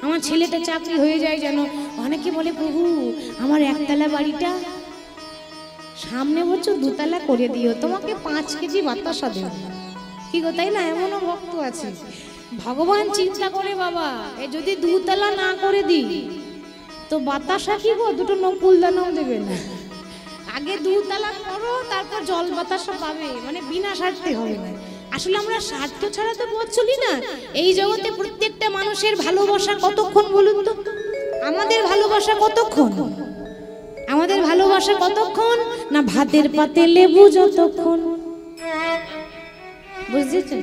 আমার ছেলেটা চাকরি হয়ে যায় যেন। অনেকে বলে, প্রভু আমার একতলা বাড়িটা সামনে বছর দুতলা করে দিও, তোমাকে 5 কেজি বাতাসা দেব। কি গো, তাই না? এমনও ভক্ত আছে। ভগবান চিন্তা করে, বাবা এ যদি 2 তলা না করে দিই তো বাতাসা কি গো, 2টো নকুল দানাও দেবে না। আগে 2 তলা করো, তারপর জল বাতাসা পাবে। মানে বিনা স্বার্থে হবে না। আসলে আমরা স্বার্থ ছাড়া তো পথ চলি না। এই জগতে প্রত্যেকটা মানুষের ভালোবাসা কতক্ষণ বলুন তো? আমাদের ভালোবাসা কতক্ষণ? আমাদের ভালোবাসা কতক্ষণ না ভাতের পাতে লেবু যতক্ষণ। বুঝেছেন?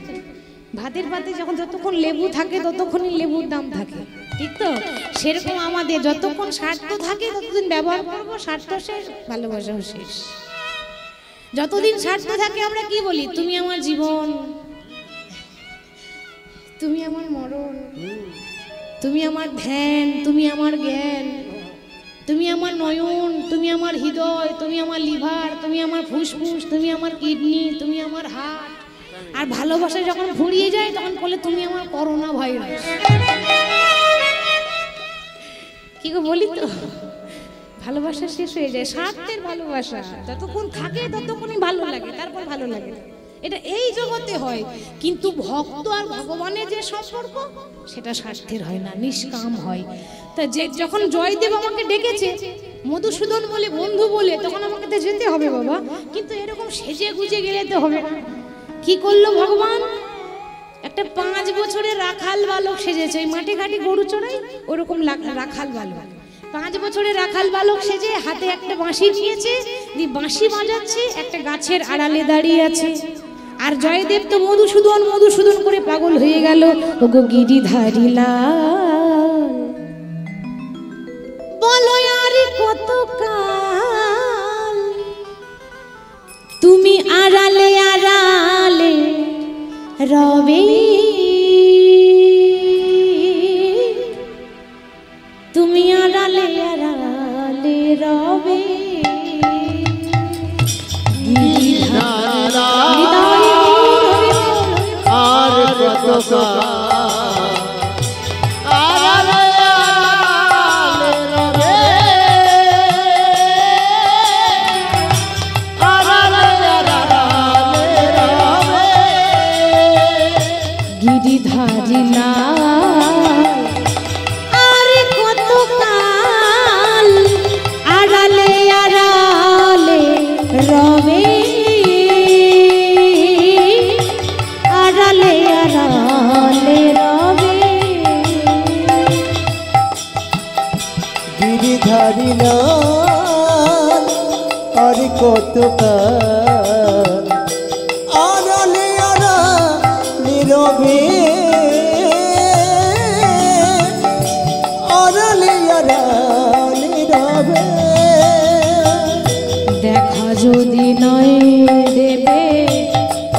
ভাতের পাতে যতক্ষণ লেবু থাকে ততক্ষণই লেবুর দাম থাকে, ঠিক তো? সেরকম আমাদের যতক্ষণ স্বার্থ থাকে ততদিন ব্যবহার করবো, স্বার্থ শেষ ভালোবাসাও শেষ। যতদিন স্বার্থ থাকে আমরা কি বলি, তুমি আমার জীবন, তুমি আমার মরণ, তুমি আমার ধ্যান, তুমি আমার জ্ঞান, তুমি আমার নয়ন, তুমি আমার হৃদয়, তুমি আমার লিভার, তুমি আমার ফুসফুস, তুমি আমার কিডনি, তুমি আমার হার্ট। আর ভালোবাসা যখন ফুরিয়ে যায় তখন বলে তুমি আমার করোনা ভাইরাস। কি গো বলি তো, ভালোবাসা শেষ হয়ে যায়। স্বার্থের ভালোবাসা যতক্ষণ থাকে ততক্ষণই ভালো লাগে, তারপর ভালো লাগে। এটা এই জগতে হয়, কিন্তু ভক্ত আর ভগবানের যে সম্পর্ক সেটা স্বার্থের হয় না, নিষ্কাম হয়। তা যে যখন জয়দেব আমাকে ডেকেছে মধুসূদন বলে, বন্ধু বলে, তখন আমাকে তো যেতে হবে বাবা। কিন্তু এরকম সেজে গুজে গেলে তো হবে না। কি করলো ভগবান? একটা 5 বছরের রাখাল বালক সেজেছে। ওই মাঠে ঘাটে গরু চড়াই ওরকম রাখাল বালক, 5 বছরের রাখাল বালক সেজে হাতে একটা বাঁশি নিয়েছে, দিয়ে বাঁশি বাজাচ্ছে, একটা গাছের আড়ালে দাঁড়িয়ে আছে। আর জয়দেব তো মধুসূদন মধুসূদন করে পাগল হয়ে গেল। ওগো গিরিধারী লাল, বলো আর কত কাল তুমি আড়ালে আড়ালে রবে, তুমি আড়ালে আড়ালে রবে। আর কত গিরিধারী লাল, আর কত কাল আড়ালে আড়ালে রবে, আড়ালে আড়ালে রবে। গিরিধারী লাল, আর কত কাল আড়ালে আড়ালে রবে, আড়ালে আড়ালে রবে। দেখা যদি নয় দেবে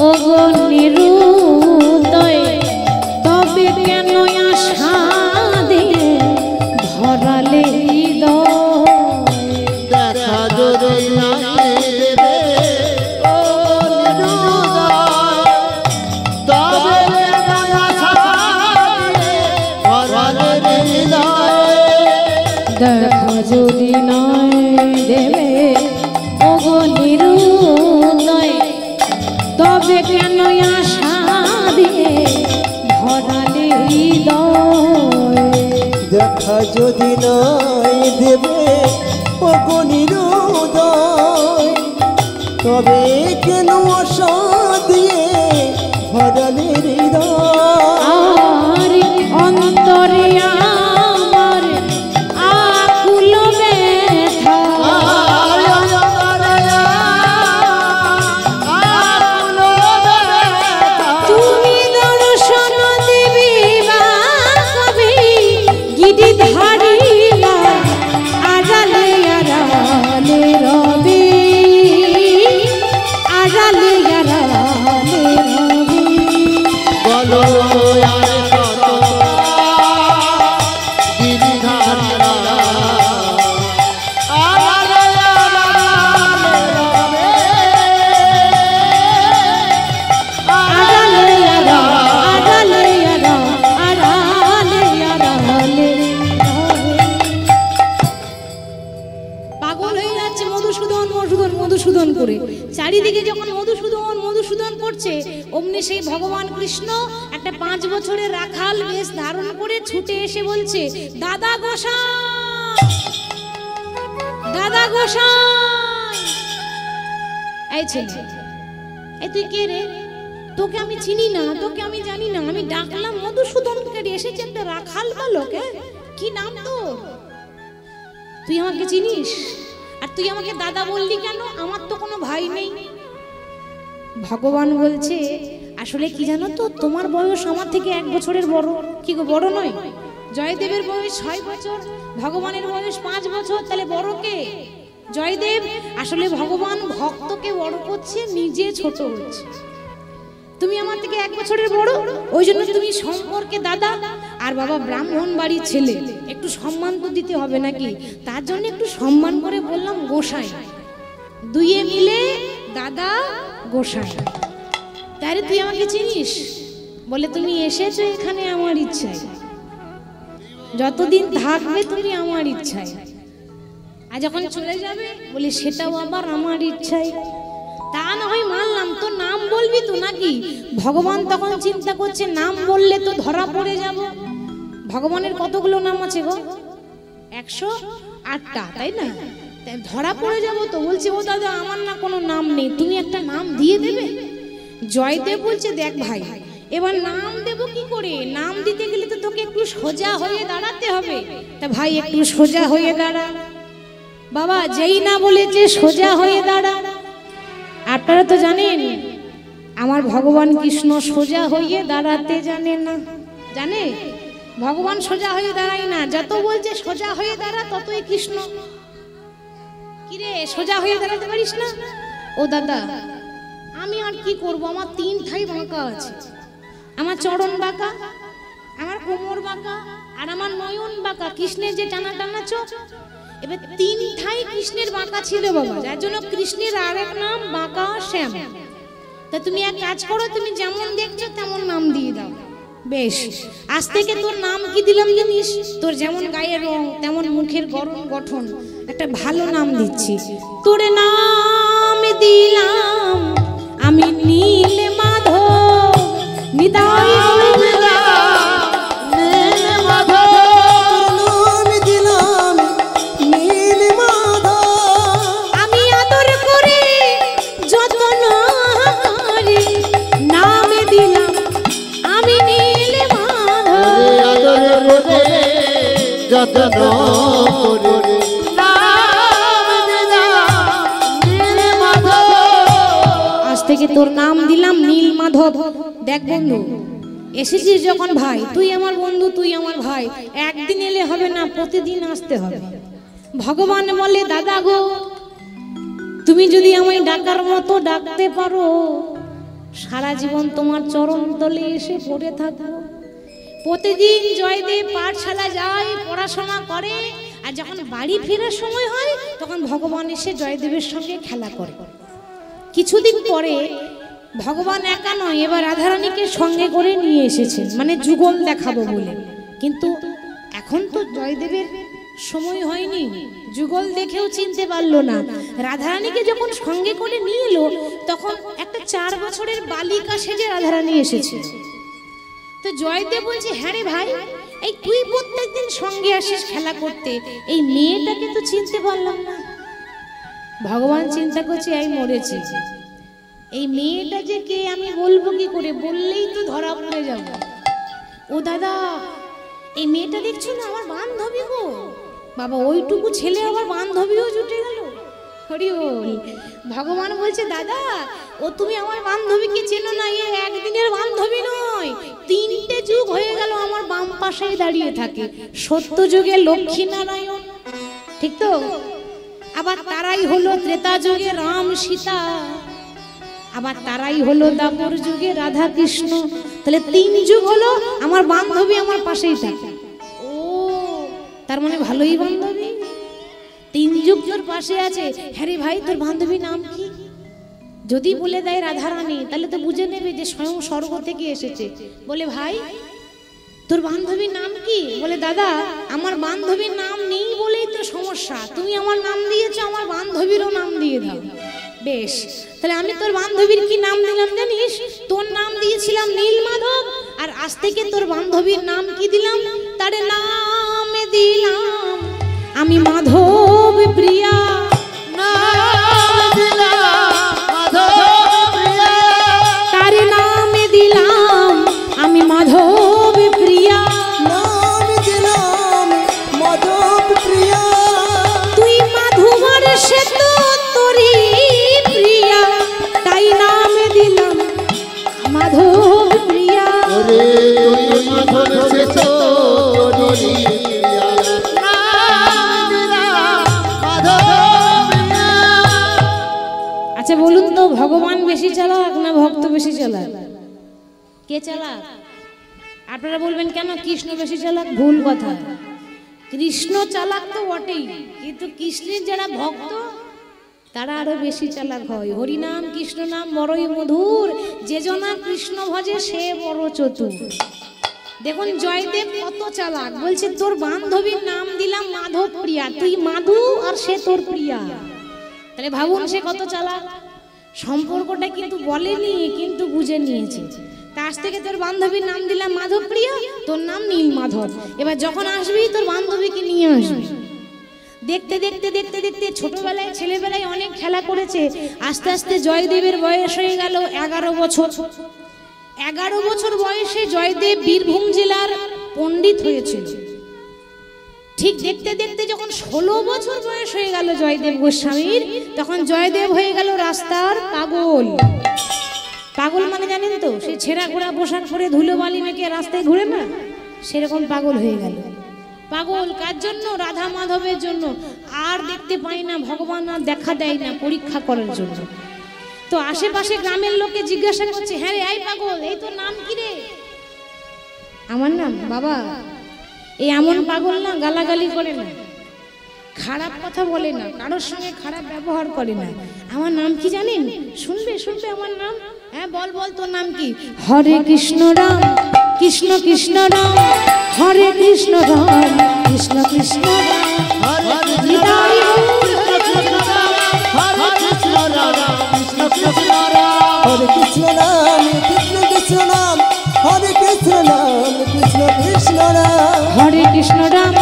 ওগো নিরুদয়, তবে কেন আশা দিয়ে ধরালে হৃদয়। দেখা যদি নাই দেবে ও নিরুদয়, তবে আশা দিয়ে ভরালে হৃদয়। দেখা যদি নয় দেবে ওগো নিরুদয়, তবে কেন আশা দিয়ে ধরালে হৃদয়। দেখা যদি নাই দেবে ওগো নিরুদয়, তবে কেন আশা দিয়ে ভরালে হৃদয়। আর অন্তরে আমার আকুল ব্যথা, তুমি দর্শন দেবে বা কবে গিরিধারী লাল, আড়ালে আড়ালে রবে, মধুসূদন মধুসূদন মধুসূদন করে চারিদিকে যখন মধুসূদন মধুসূদন করছে, অমনি সেই ভগবান কৃষ্ণ একটা 5 বছরের রাখাল বেশ ধারণ করে ছুটে এসে বলছে, দাদা গোসাই, দাদা গোসাই। এই ছেলে, এই তুই কে রে? তোকে আমি চিনি না, তোকে আমি জানি না। আমি ডাকলাম মধুসূদনকে, এসেছে একটা রাখাল বালক। কি নাম তোর? তুই আমাকে চিনিস? আর তুই আমাকে দাদা বললি কেন? আমার তো কোনো ভাই নেই। ভগবান বলছে, আসলে কি জানো তো, তোমার বয়স আমার থেকে 1 বছরের বড়। কি গো, বড় নয়? জয়দেবের বয়স 6 বছর, ভগবানের বয়স 5 বছর, তাহলে বড় কে? জয়দেব। আসলে ভগবান ভক্তকে বড় করছে, নিজে ছোট হচ্ছে। তুমি আমার থেকে 1 বছরের বড়, ওই জন্য তুমি সম্পর্কে দাদা। আর বাবা ব্রাহ্মণ বাড়ির ছেলে, একটু সম্মান তো দিতে হবে নাকি? তার জন্য একটু সম্মান করে বললাম গোসাই। দুইয়ে মিলে দাদা গোসাই। তাহলে তুই আমাকে চিনিস? বলে, তুমি এসেছো এখানে আমার ইচ্ছায়, যতদিন থাকবে তুমি আমার ইচ্ছায়, আর যখন চলে যাবে বলে সেটাও আবার আমার ইচ্ছায়। তা না হয় মানলাম, তো নাম বলবি তো নাকি? ভগবান তখন চিন্তা করছে, নাম বললে তো ধরা পড়ে যাব। ভগবানের কতগুলো নাম আছে গো? 108টা, তাই না? ধরা পড়ে যাব তো। বলছে, ও দাদা, আমার না কোনো নাম নেই, তুমি একটা নাম দিয়ে দেবে। জয়দেব বলছে, দেখ ভাই, এবার নাম দেব কি করে? নাম দিতে গেলে তো তোকে একটু সোজা হয়ে দাঁড়াতে হবে। তা ভাই একটু সোজা হয়ে দাঁড়া। বাবা যেই না বলেছে সোজা হয়ে দাঁড়া। আপনারা তো জানেন আমার ভগবান কৃষ্ণ সোজা হয়ে দাঁড়াতে জানে না। জানে? ভগবান সোজা হয়ে দাঁড়ায় না, যত বলছে সোজা হয়ে দাঁড়া ততই কৃষ্ণ। কিরে, সোজা হয়ে দাঁড়াতে পারিস না? ও দাদা, আমি আর কি করব, আমার 3 ঠাই বাঁকা আছে। আমার চরণ বাঁকা, আমার কোমর বাঁকা, আর আমার নয়ন বাঁকা। কৃষ্ণের যে টানা টানা চোখ, এবার 3 ঠাই কৃষ্ণের বাঁকা ছিল বাবা, যার জন্য কৃষ্ণের আরেক নাম বাঁকা শ্যাম। তা তুমি এক কাজ করো, তুমি যেমন দেখছো তেমন নাম দিয়ে দাও। বেশ, আজ থেকে তোর নাম কি দিলাম জানিস? তোর যেমন গায়ের রং তেমন মুখের গঠন, একটা ভালো নাম দিচ্ছি। তোর নাম দিলাম আমি নীল মাধব, নিতাই যতন করে নাম দিলাম নীল মাধব। আজ থেকে তোর নাম দিলাম নীল মাধব। দেখ বন্ধু, এসেছিস যখন ভাই, তুই আমার বন্ধু, তুই আমার ভাই, একদিন এলে হবে না, প্রতিদিন আসতে হবে। ভগবান বলে, দাদা গো, তুমি যদি আমায় ডাকার মতো ডাকতে পারো, সারা জীবন তোমার চরণ তলে এসে পড়ে থাকবো। প্রতিদিন জয়দেব পাঠশালা যায়, পড়াশোনা করে, আর যখন বাড়ি ফেরার সময় হয় তখন ভগবান এসে জয়দেবের সঙ্গে খেলা করে। কিছুদিন পরে ভগবান একা নয়, এবার রাধারানীকে সঙ্গে করে নিয়ে এসেছেন, মানে যুগল দেখাবো বলে। কিন্তু এখন তো জয়দেবের সময় হয়নি, যুগল দেখেও চিনতে পারলো না। রাধারানীকে যখন সঙ্গে করে নিয়ে এলো, তখন একটা 4 বছরের বালিকা সেজে রাধারানী এসেছে। তো জয়দেব বলছে, হ্যাঁ রে ভাই, এই তুই প্রত্যেকদিন সঙ্গে আসিস খেলা করতে, এই মেয়েটাকে তো চিনতে পারলাম না। ভগবান চিন্তা করছে, এই মরেছে, এই মেয়েটা যে কে আমি বলবো কি করে? বললেই তো ধরা পড়ে যাব। ও দাদা, এই মেয়েটা দেখছো না, আমার বান্ধবী গো। বাবা, ওইটুকু ছেলে আবার বান্ধবীও জুটে গেল। হরি বল। ভগবান বলছে, দাদা, ও তুমি আমার বান্ধবীকে চেনো না, এ একদিনের বান্ধবী নয়, 3টে যুগ হয়ে গেল আমার বাম পাশেই দাঁড়িয়ে থাকে। সত্য যুগে লক্ষ্মী নারায়ণ, ঠিক তো? আবার তারাই হলো ত্রেতা যুগে রাম সীতা, আবার তারাই হলো দ্বাপর যুগে রাধা কৃষ্ণ। তাহলে 3 যুগ হলো আমার বান্ধবী আমার পাশেই থাকে। ও, তার মানে ভালোই বান্ধবী, 3 যুগ তোর পাশে আছে। হ্যাঁ রে ভাই, তোর বান্ধবীর নাম কি? যদি বলে দেয় রাধারানী, তাহলে তো বুঝে নেবে যে স্বয়ং স্বর্গ থেকে এসেছে। বলে, ভাই তোর বান্ধবীর নাম কি? বলে, দাদা আমার বান্ধবীর নাম নেই বলেই তো তো সমস্যা, তুমি আমার নাম দিয়েছো, আমার বান্ধবীরও নাম দিয়ে দাও। বেশ, তাহলে আমি তোর বান্ধবীর কি নাম দিলাম জানিস? তোর নাম দিয়েছিলাম নীলমাধব, আর আজ থেকে তোর বান্ধবীর নাম কি দিলাম? তার নাম দিলাম আমি মাধব প্রিয়া। তার নাম দিলাম আমি মাধব প্রিয়া। নাম দিলাম মাধব প্রিয়া। তুই মাধবর সে তো তোরি প্রিয়া, তাই নাম দিলাম মাধব প্রিয়া। আচ্ছা বলুন তো, ভগবান বেশি চালাক না ভক্ত বেশি চালাক? কে চালাক? আপনারা বলবেন কেন কৃষ্ণ বেশি চালাক? ভুল কথা। কৃষ্ণ চালাক তো বটেই, কিন্তু কৃষ্ণের যারা ভক্ত তারা আরো বেশি চালাক হয়। হরিনাম কৃষ্ণ নাম বড়ই মধুর, যে জনা কৃষ্ণ ভজে সে বড় চতুর। দেখুন জয়দেব কত চালাক, বলছে তোর বান্ধবীর নাম দিলাম মাধব প্রিয়া, তুই মাধু আর সে তোর প্রিয়া। তাহলে ভাবুন সে কত চালাক। সম্পর্কটা কিন্তু বলেনি, কিন্তু বুঝে নিয়েছে। তার থেকে তোর বান্ধবীর নাম দিলাম মাধব প্রিয়া, তোর নাম নীল মাধব। এবার যখন আসবি তোর বান্ধবীকে নিয়ে আসবি। দেখতে দেখতে দেখতে দেখতে ছোটবেলায় ছেলেবেলায় অনেক খেলা করেছে। আস্তে আস্তে জয়দেবের বয়স হয়ে গেল 11 বছর। 11 বছর বয়সে জয়দেব বীরভূম জেলার পণ্ডিত হয়েছিল। ঠিক দেখতে দেখতে যখন 16 বছর বয়স হয়ে গেল জয়দেব গোস্বামীর, তখন জয়দেব হয়ে গেল রাস্তার পাগল। পাগল মানে জানেন তো, সে ছেঁড়া ঘোড়া পোশাক পরে ধুলোবালি মেখে রাস্তায় ঘুরে না, সেরকম পাগল হয়ে গেল। পাগল কার জন্য? রাধা মাধবের জন্য। আর দেখতে পাই না, ভগবান আর দেখা দেয় না, পরীক্ষা করার জন্য। তো আশেপাশে গ্রামের লোকে জিজ্ঞাসা করছে, হ্যাঁ রে এই পাগল, এই তোর নাম কি রে? আমার নাম? বাবা এই এমন পাগল না, গালাগালি করে না, খারাপ কথা বলে না, কারোর সঙ্গে খারাপ ব্যবহার করে না। আমার নাম কি জানেন? শুনবে শুনবে আমার নাম? হ্যাঁ বল বল, তোর নাম কি? হরে কৃষ্ণ রাম কৃষ্ণ কৃষ্ণ রাম, হরে কৃষ্ণ রাম কৃষ্ণ কৃষ্ণ রাম, নিতাই গৌর হরে কৃষ্ণ নাম কৃষ্ণ কৃষ্ণ নাম, হরে কৃষ্ণ নাম কৃষ্ণ কৃষ্ণ নাম। হরে কৃষ্ণ রাম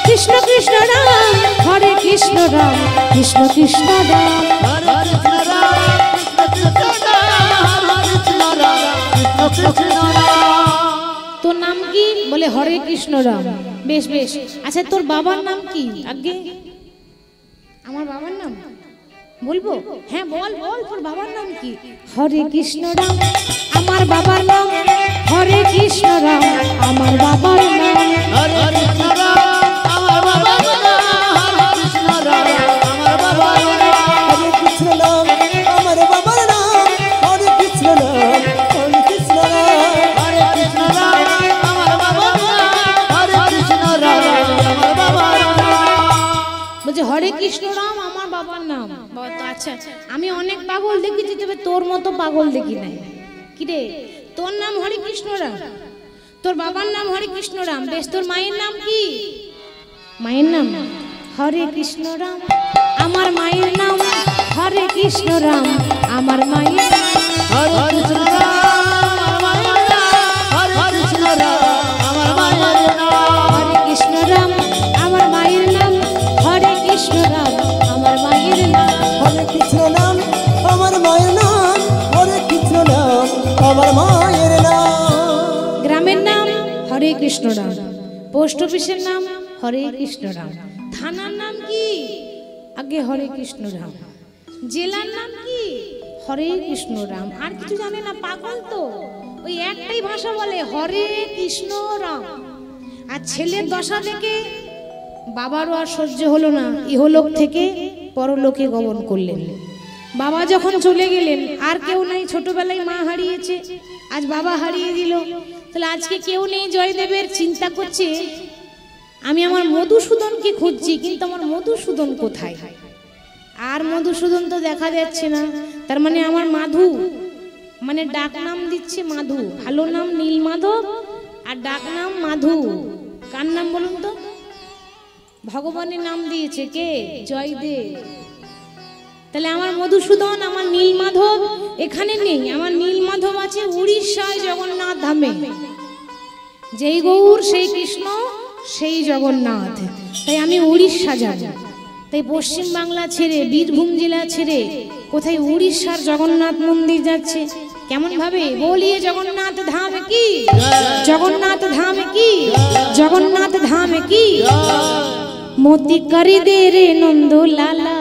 কৃষ্ণ কৃষ্ণ রাম, হরে কৃষ্ণ রাম কৃষ্ণ কৃষ্ণ রাম। তোর নাম কি? বলে হরে কৃষ্ণ রাম। বেশ বেশ, আচ্ছা তোর বাবার নাম কি? আগে আমার বাবার নাম বলবো? হ্যাঁ বল বল, তোর বাবার নাম কি? হরে কৃষ্ণ রাম আমার বাবার নাম, হরে কৃষ্ণ রাম আমার বাবার নাম। হরে কৃষ্ণ রাম আমার বাবার নাম, হরে কৃষ্ণ রাম আমার বাবার নাম। হরে কৃষ্ণ নাম আমার বাবার নাম, হরে কৃষ্ণ নাম হরে কৃষ্ণ নাম, হরে কৃষ্ণ নাম আমার বাবার নাম, হরে কৃষ্ণ রাম আমার বাবার নাম। বলছে হরে কৃষ্ণ রাম আমার বাবার নাম। আচ্ছা আমি অনেক পাগল দেখেছি, তবে তোর মতো পাগল দেখি নাই। কি রে, তোর নাম হরে কৃষ্ণ রাম, তোর বাবার নাম হরে কৃষ্ণ রাম। বেশ, তোর মায়ের নাম কি? মায়ের নাম হরে কৃষ্ণ রাম আমার মায়ের নাম, হরে কৃষ্ণ রাম আমার মায়ের নাম। হরে কৃষ্ণ রাম আমার নাম, হরে কৃষ্ণ রাম আমার মায়ের নাম, হরে কৃষ্ণ রাম আমার মায়ের নাম, হরে কৃষ্ণ রাম আমার মায়ের নাম। হরে কৃষ্ণ নাম আমার মায়ের নাম, হরে কৃষ্ণ নাম আমার মায়ের নাম। গ্রামের নাম হরে কৃষ্ণ রাম, পোস্ট অফিসের নাম হরে কৃষ্ণ রাম, থানার নাম কি? আগে হরে কৃষ্ণ রাম, জেলার নাম কি? হরে কৃষ্ণ রাম। আর কিছু জানে না, পাগল তো ওই একটাই ভাষা বলে, হরে কৃষ্ণ রাম। আর ছেলের দশা দেখে বাবারও আর সহ্য হলো না, ইহলোক থেকে পরলোকে গমন করলেন। বাবা যখন চলে গেলেন, আর কেউ নাই, ছোটবেলায় মা হারিয়েছে, আজ বাবা হারিয়ে দিল। তাহলে আজকে কেউ নেই জয়দেবের, চিন্তা করছে আমি আমার মধুসূদনকে খুঁজছি, কিন্তু আমার মধুসূদন কোথায়? আর মধুসূদন তো দেখা যাচ্ছে না। তার মানে আমার মাধু, মানে ডাক নাম দিচ্ছে মাধু। ভালো নাম নীলমাধব আর ডাক নাম মাধু। কার নাম বলুন তো? ভগবানের নাম দিয়েছে কে? জয়দেব। তাহলে আমার মধুসূদন, আমার নীলমাধব এখানে নেই, আমার নীলমাধব আছে উড়িষ্যায় জগন্নাথ ধামে। যেই গৌর সেই কৃষ্ণ সেই জগন্নাথ। তাই আমি উড়িষ্যা যাব। তাই পশ্চিম বাংলা ছেড়ে, বীরভূম জেলা ছেড়ে কোথায় উড়িষ্যার জগন্নাথ মন্দির যাচ্ছে। কেমন ভাবে বলিয়ে জগন্নাথ ধাম কি, জগন্নাথ ধাম কি, জগন্নাথ ধাম কি। মতি করে দে রে নন্দ লালা।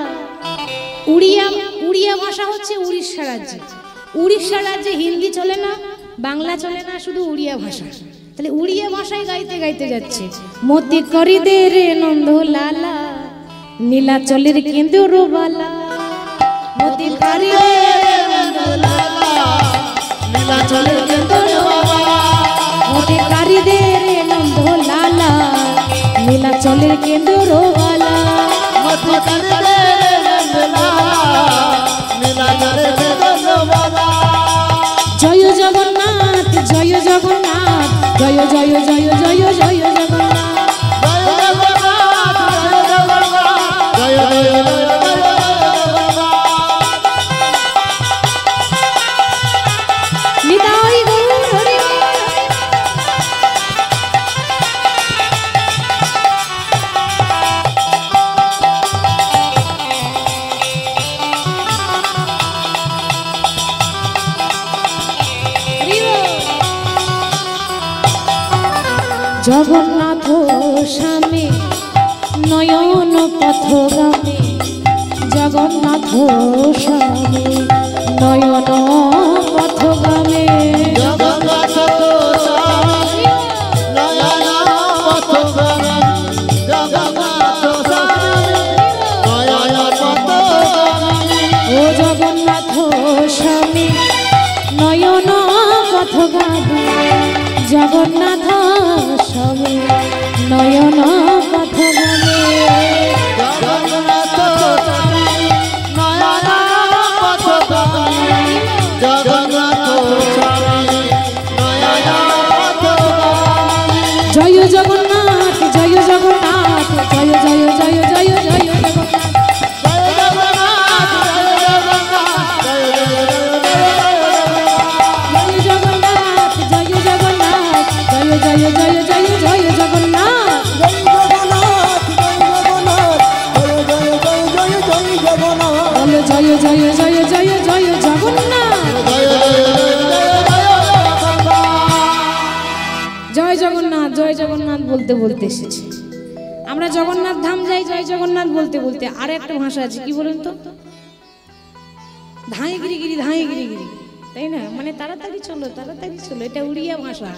উড়িয়া, উড়িয়া ভাষা হচ্ছে উড়িষ্যা রাজ্যে। উড়িষ্যা রাজ্যে হিন্দি চলে না, বাংলা চলে না, শুধু উড়িয়া ভাষা। তাহলে উড়িয়া ভাষায় গাইতে গাইতে যাচ্ছে। মতি করে দে রে নন্দ লালা, নীলাচলের কেন্দুর বালা। মতি করে দে রে নন্দ লালা, নীলাচলের কেন্দুর বালা। মতি করে দে রে নন্দ লালা, নীলাচলের কেন্দুর বালা। মতি করে দে রে নন্দ লালা, নীলাচলের কেন্দুর বালা। জয় জগন্নাথ, জয় জগন্নাথ, জয় জয় জয় জয় জয় জগন্নাথ। নিতাই গৌর হরি বল। জগন্নাথ স্বামী নয়ন পথগামী, জগন্নাথ স্বামী নয়ন পথগামী। জগন্নাথ স্বামী নয়ন পথগামী, জগন্নাথ স্বামী নয়ন পথগামী। ও জগন্নাথ স্বামী নয়ন পথগামী, জগন্নাথ স্বামী নয়ন পথগামী। জগন্নাথ স্বামী নয়ন পথগামী, জগন্নাথ স্বামী নয়ন পথগামী। জয় জগন্নাথ, জয় জগন্নাথ, জয় জয় জয় জয় জয় জগন্নাথ। জয় জগন্নাথ, জয় জগন্নাথ, জয় জগন্নাথ। জয় জগন্নাথ, জয় জগন্নাথ, জয় জয় জয় জয় জয় জগন্নাথ। জয় জগন্নাথ, জয় জগন্নাথ, জয় জয় জয় জয় জয় জগন্নাথ। বলো জয় জয় জয় জয় জয় জগন্নাথ। জয় জগন্নাথ, জয় জগন্নাথ বলতে বলতে এসেছে। আমরা জগন্নাথ ধাম যাই জয় জগন্নাথ বলতে বলতে। আর একটা ভাষা আছে, কি বলুন তো? ধাঁই গিরি গিরি, ধাঁই গিরি গিরি, তাই না? মানে তাড়াতাড়ি চলো, তাড়াতাড়ি চলো, এটা উড়িয়া ভাষা।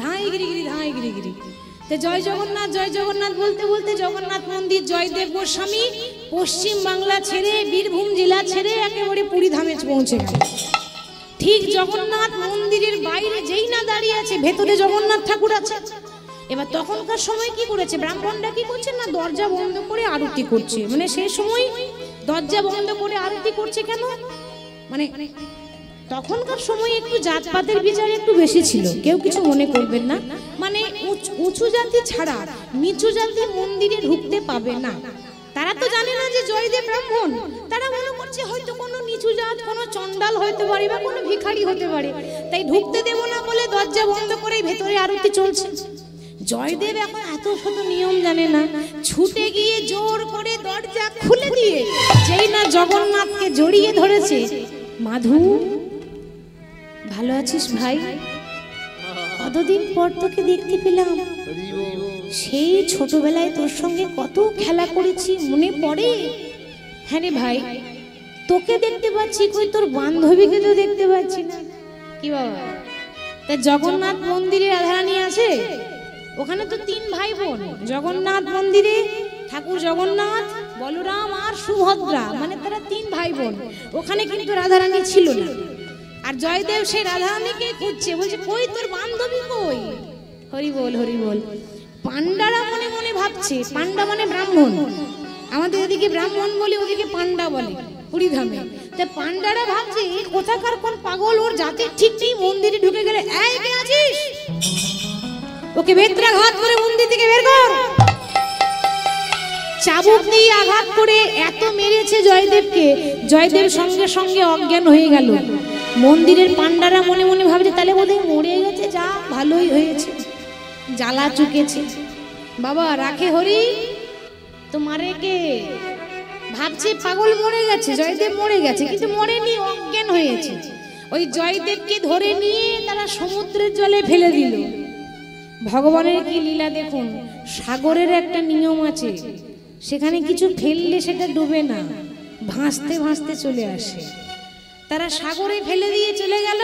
ধাঁই গিরি গিরি, ধাঁই গিরি গিরি। তো জয় জগন্নাথ, জয় জগন্নাথ বলতে বলতে জগন্নাথ মন্দির জয়দেব গোস্বামী পশ্চিম বাংলা ছেড়ে, বীরভূম জেলা ছেড়ে একেবারে পুরী ধামে পৌঁছে গেল। ঠিক জগন্নাথ মন্দিরের বাইরে যেই না দাঁড়িয়ে আছে, ভেতরে জগন্নাথ ঠাকুর আছে। এবার তখনকার সময় কি করেছে ব্রাহ্মণরা? কি করছে না, দরজা বন্ধ করে আরতি করছে। মানে সেই সময় দরজা বন্ধ করে আরতি করছে কেন? মানে তখনকার সময় একটু জাতপাতের বিচার একটু বেশি ছিল, কেউ কিছু মনে করবেন না। মানে উঁচু জাতি ছাড়া নিচু জাতি মন্দিরে ঢুকতে পাবে না। তারা তো জানে না যে জয়দেব ব্রাহ্মণ। তারা মনে করছে হয়তো কোনো নিচু জাত, কোনো চণ্ডাল হতে পারে বা কোনো ভিখারি হতে পারে, তাই ঢুকতে দেব না বলে দরজা বন্ধ করে ভেতরে আরতি চলছে। জয়দেব এখন এত শত নিয়ম জানে না, ছুটে গিয়ে জোর করে দরজা খুলে দিয়ে যেই না জগন্নাথকে জড়িয়ে ধরেছে। মাধু, ভালো আছিস ভাই? কতদিন পর তোকে দেখতে পেলাম। সেই ছোটবেলায় তোর সঙ্গে কত খেলা করেছি, মনে পড়ে? হ্যাঁ রে ভাই, তোকে দেখতে পাচ্ছি, কই তোর বান্ধবীকে তো দেখতে পাচ্ছি না। কি বাবা, তা জগন্নাথ মন্দিরে রাধারানী আছে, ওখানে তো 3 ভাই বোন। জগন্নাথ মন্দিরে ঠাকুর জগন্নাথ, বলরাম আর সুভদ্রা, মানে তারা 3 ভাই বোন। ওখানে কিন্তু রাধারানী ছিল না। আর জয়দেব সেই রাধারানীকে খুঁজছে, বলছে কই তোর বান্ধবী কই? হরি বল, হরি বল। পান্ডারা মনে মনে ভাবছে, পান্ডা মানে ব্রাহ্মণ, আমাদের এদিকে ব্রাহ্মণ বলে, ওদিকে পান্ডা বলে পুরীধামে। তা পান্ডারা ভাবছে কোথাকার কোন পাগল, ওর জাতির ঠিক নেই, মন্দিরে ঢুকে গেলে এই কে আছিস, ওকে বেত্রাঘাত করে মন্দির থেকে বের কর। চাবুক দিয়ে আঘাত করে এত মেরেছে জয়দেবকে, জয়দেব সঙ্গে সঙ্গে অজ্ঞান হয়ে গেল। মন্দিরের পান্ডারা মনে মনে ভাবছে তাহলে বোধহয় মরে গেছে, যা ভালোই হয়েছে, জ্বালা চুকেছে। বাবা রাখে হরি তোমারে কে, ভাবছে পাগল মরে গেছে, জয়দেব মরে গেছে, কিন্তু মরেনি, অজ্ঞান হয়েছে। ওই জয়দেবকে ধরে নিয়ে তারা সমুদ্রের জলে ফেলে দিল। ভগবানের কি লীলা দেখুন, সাগরের একটা নিয়ম আছে, সেখানে কিছু ফেললে সেটা ডুবে না, ভাসতে ভাসতে চলে আসে। তারা সাগরে ফেলে দিয়ে চলে গেল,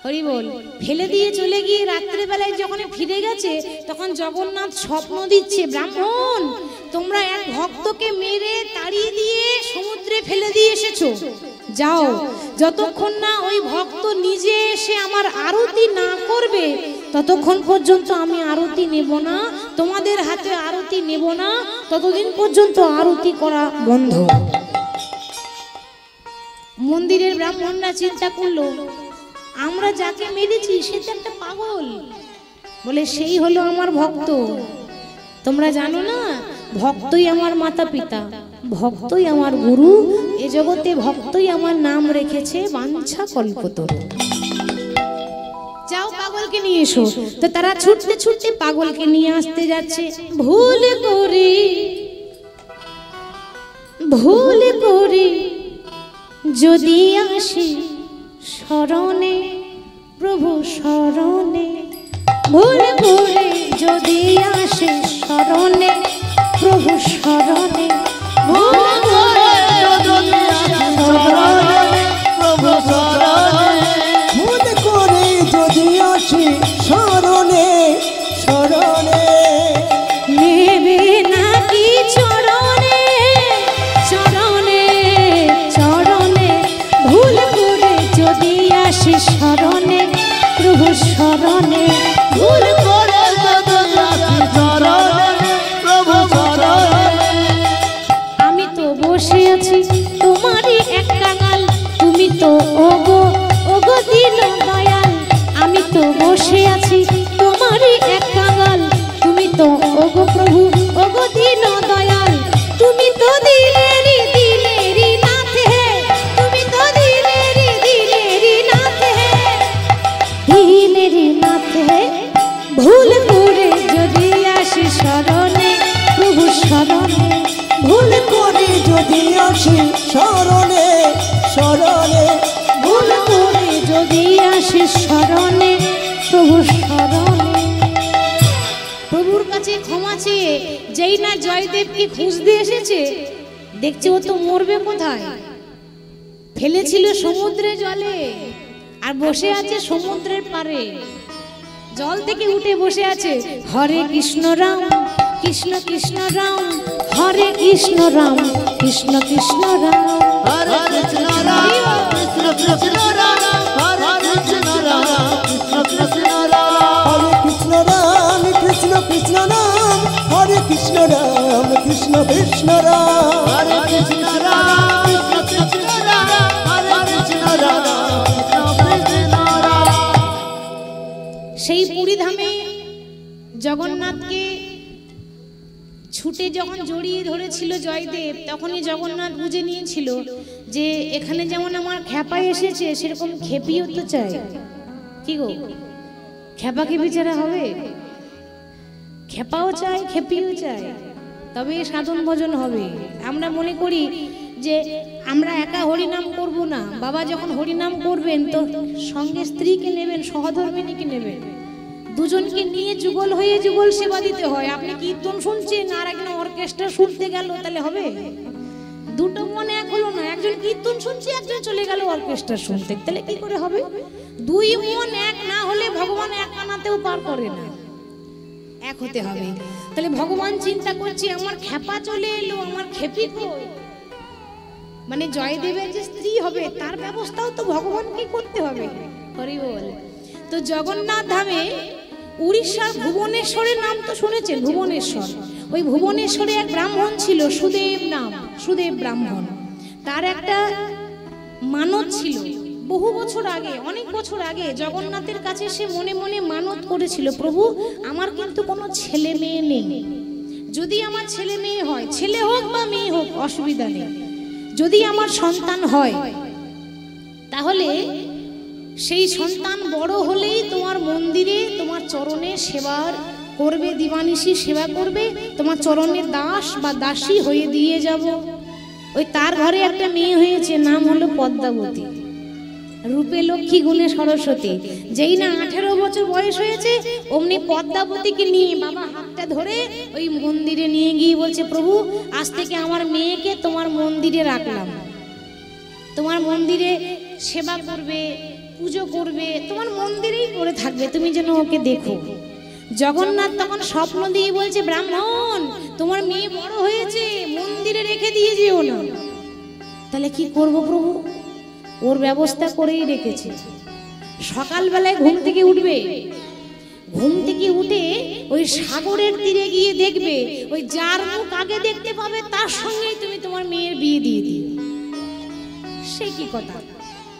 হরি বল, ফেলে দিয়ে চলে গিয়ে রাত্রেবেলায় যখন ফিরে গেছে তখন জগন্নাথ স্বপ্ন দিচ্ছে, ব্রাহ্মণ তোমরা এক ভক্তকে মেরে তাড়িয়ে দিয়ে সমুদ্রে ফেলে দিয়ে এসেছো, যাও, যতক্ষণ না ওই ভক্ত নিজে এসে আমার আরতি না করবে ততক্ষণ পর্যন্ত আমি আরতি নেব না, তোমাদের হাতে আরতি নেব না, ততদিন পর্যন্ত আরতি করা বন্ধ। মন্দিরের ব্রাহ্মণরা চিন্তা করলো, আমরা যাকে মেরেছি সে তো একটা পাগল, বলে সেই হলো আমার ভক্ত। তোমরা জানো না, ভক্তই আমার মাতা পিতা, ভক্তই আমার গুরু, এ জগতে ভক্তই আমার নাম রেখেছে বাঞ্ছা কল্পতরু। যাও পাগলকে নিয়ে এসো। তো তারা ছুটতে ছুটতে পাগলকে নিয়ে আসতে যাচ্ছে। ভুল করে যদি আসি শরণে প্রভু শরণে, ভুল করে যদি আসি শরণে প্রভু শরণে, ভুল করে যদি আসি শরণে প্রভু শরণে, ভুল করে যদি আসি শরণে শরণে, নেবে নাকি চরণে চরণে চরণে, ভুল করে যদি আসি শরণে প্রভু শরণে, ভুল করে যদি আসি শরণে প্রভু শরণে। আমি তো বসে আছি তোমারই এক কাঙাল, তুমি তো ওগো ওগো দিল দয়াল, আমি তো বসে আছি তোমারই এক কাঙাল, তুমি তো ওগো প্রভু ওগো দিল দয়াল, তুমি তো দিলেরি দিলেরি নাথ হে, তুমি তো দিলেরি নাথ হে, দিলেরি নাথ হে, ভুল করে যদি আসি শরণে প্রভু শরণে, ভুল করে যদি আসি শরণে শরণে, ভুল করে যদি আসি শরণে প্রভু শরণে। প্রভুর কাছে ক্ষমা চেয়ে যেই না জয়দেবকে খুঁজতে এসেছে, দেখছে ও তো মরবে কোথায়, ফেলেছিল সমুদ্রে জলে আর বসে আছে সমুদ্রের পারে, জল থেকে উঠে বসে আছে। হরে কৃষ্ণ রাম কৃষ্ণ কৃষ্ণ রাম, হরে কৃষ্ণ রাম কৃষ্ণ কৃষ্ণ রাম, হরে কৃষ্ণ রাম কৃষ্ণ কৃষ্ণ রাম, হরে কৃষ্ণ রাম কৃষ্ণ কৃষ্ণ রাম, হরে কৃষ্ণ রাম কৃষ্ণ কৃষ্ণ রাম, হরে কৃষ্ণ রাম কৃষ্ণ কৃষ্ণ রাম, হরে কৃষ্ণ রাম কৃষ্ণ কৃষ্ণ রাম, হরে কৃষ্ণ রাম কৃষ্ণ কৃষ্ণ রাম। সেই পুরী ধামে জগন্নাথকে ছুটে যখন জড়িয়ে ধরেছিল জয়দেব, তখনই জগন্নাথ বুঝে নিয়েছিল যে এখানে যেমন আমার খেপা এসেছে সেরকম খেপিও তো চাই। কি গো, খেপা কি বিচারা হবে? খেপাও চাই খেপিও চাই, তবে সাধন ভজন হবে। আমরা মনে করি যে আমরা একা হরিনাম করব না, বাবা যখন হরিনাম করবেন তো সঙ্গে স্ত্রীকে নেবেন, সহধর্মিনীকে নেবেন, দুজনকে নিয়ে যুগল হয়ে যুগল সেবা দিতে হয়। আপনি কীর্তন শুনছেন আর একজন অর্কেস্ট্রা শুনতে গেল, তাহলে হবে? দুটো মনে এক হলো না, একজন কীর্তন শুনছে একজন চলে গেল অর্কেস্ট্রা শুনতে, তাহলে কি করে হবে? দুই মন এক না হলে ভগবান এক আনাতেও পার করে না, এক হতে হবে। তাহলে ভগবান চিন্তা করছে আমার খেপা চলে এলো, আমার খেপি কই? মানে জয়দেবের যে স্ত্রী হবে তার ব্যবস্থাও তো ভগবানকে করতে হবে। হরি বল। তো জগন্নাথ ধামে উড়িষ্যার ভুবনেশ্বরের নাম তো শুনেছেন, ভুবনেশ্বর। ওই ভুবনেশ্বরে এক ব্রাহ্মণ ছিল, সুদেব নাম, সুদেব ব্রাহ্মণ। তার একটা মানত ছিল বহু বছর আগে, অনেক বছর আগে জগন্নাথের কাছে সে মনে মনে মানত করেছিল, প্রভু আমার কিন্তু কোনো ছেলে মেয়ে নেই, যদি আমার ছেলে মেয়ে হয়, ছেলে হোক বা মেয়ে হোক অসুবিধা নেই, যদি আমার সন্তান হয় তাহলে সেই সন্তান বড় হলেই তোমার মন্দিরে তোমার চরণে সেবার করবে, দিবানিশি সেবা করবে, তোমার চরণে দাস বা দাসী হয়ে দিয়ে যাব। ওই তার ঘরে একটা মেয়ে হয়েছে, নাম হলো পদ্মাবতী, রূপে লক্ষ্মী গুণে সরস্বতী। যেই না 18 বছর বয়স হয়েছে অমনি পদ্মাবতীকে নিয়ে বাবা হাতটা ধরে ওই মন্দিরে নিয়ে গিয়ে বলছে, প্রভু আজ থেকে আমার মেয়েকে তোমার মন্দিরে রাখলাম, তোমার মন্দিরে সেবা করবে, পুজো করবে, তোমার মন্দিরেই পড়ে থাকবে, তুমি যেন ওকে দেখো। জগন্নাথ তখন স্বপ্ন দিয়ে বলছে, ব্রাহ্মণ তোমার মেয়ে বড় হয়েছে, মন্দিরে রেখে দিয়ে যেও না। তাহলে কি করব প্রভু? ওর ব্যবস্থা করেই রেখেছে। সকালবেলায় ঘুম থেকে উঠবে, ঘুম থেকে উঠে ওই সাগরের তীরে গিয়ে দেখবে, ওই যার মুখ আগে দেখতে পাবে তার সঙ্গেই তুমি তোমার মেয়ের বিয়ে দিয়ে দিও। সে কি কথা?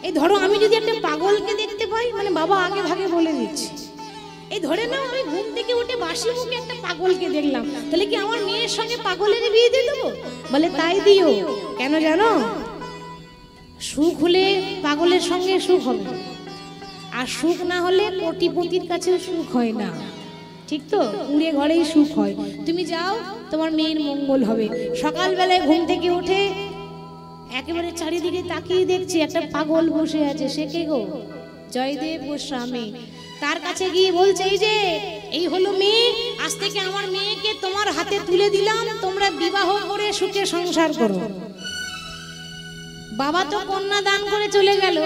এই ধরো আমি যদি একটা পাগলকে দেখতে পাই, মানে বাবা আগে ভাগে বলে দিচ্ছে, এই ধরে নাও আমি ঘুম থেকে উঠে বাসি মুখে একটা পাগলকে দেখলাম, তাহলে কি আমার মেয়ের সঙ্গে পাগলের বিয়ে দিয়ে দেবো? বলে তাই দিও। কেন জানো? সুখ হলে পাগলের সঙ্গে সুখ হবে, আর সুখ না হলে কোটিপতির কাছেও সুখ হয় না, ঠিক তো? উড়ে ঘরেই সুখ হয়। তুমি যাও, তোমার মেয়ের মঙ্গল হবে। সকালবেলায় ঘুম থেকে উঠে একেবারে চারিদিকে তাকিয়ে দেখছি একটা পাগল বসে আছে। সে কে গো? জয়দেব গোস্বামী। তার কাছে গিয়ে বলছে, এই যে এই হলো মেয়ে, আজ থেকে আমার মেয়েকে তোমার হাতে তুলে দিলাম, তোমরা বিবাহ করে সুখে সংসার করো। বাবা তো কন্যা দান করে চলে গেল।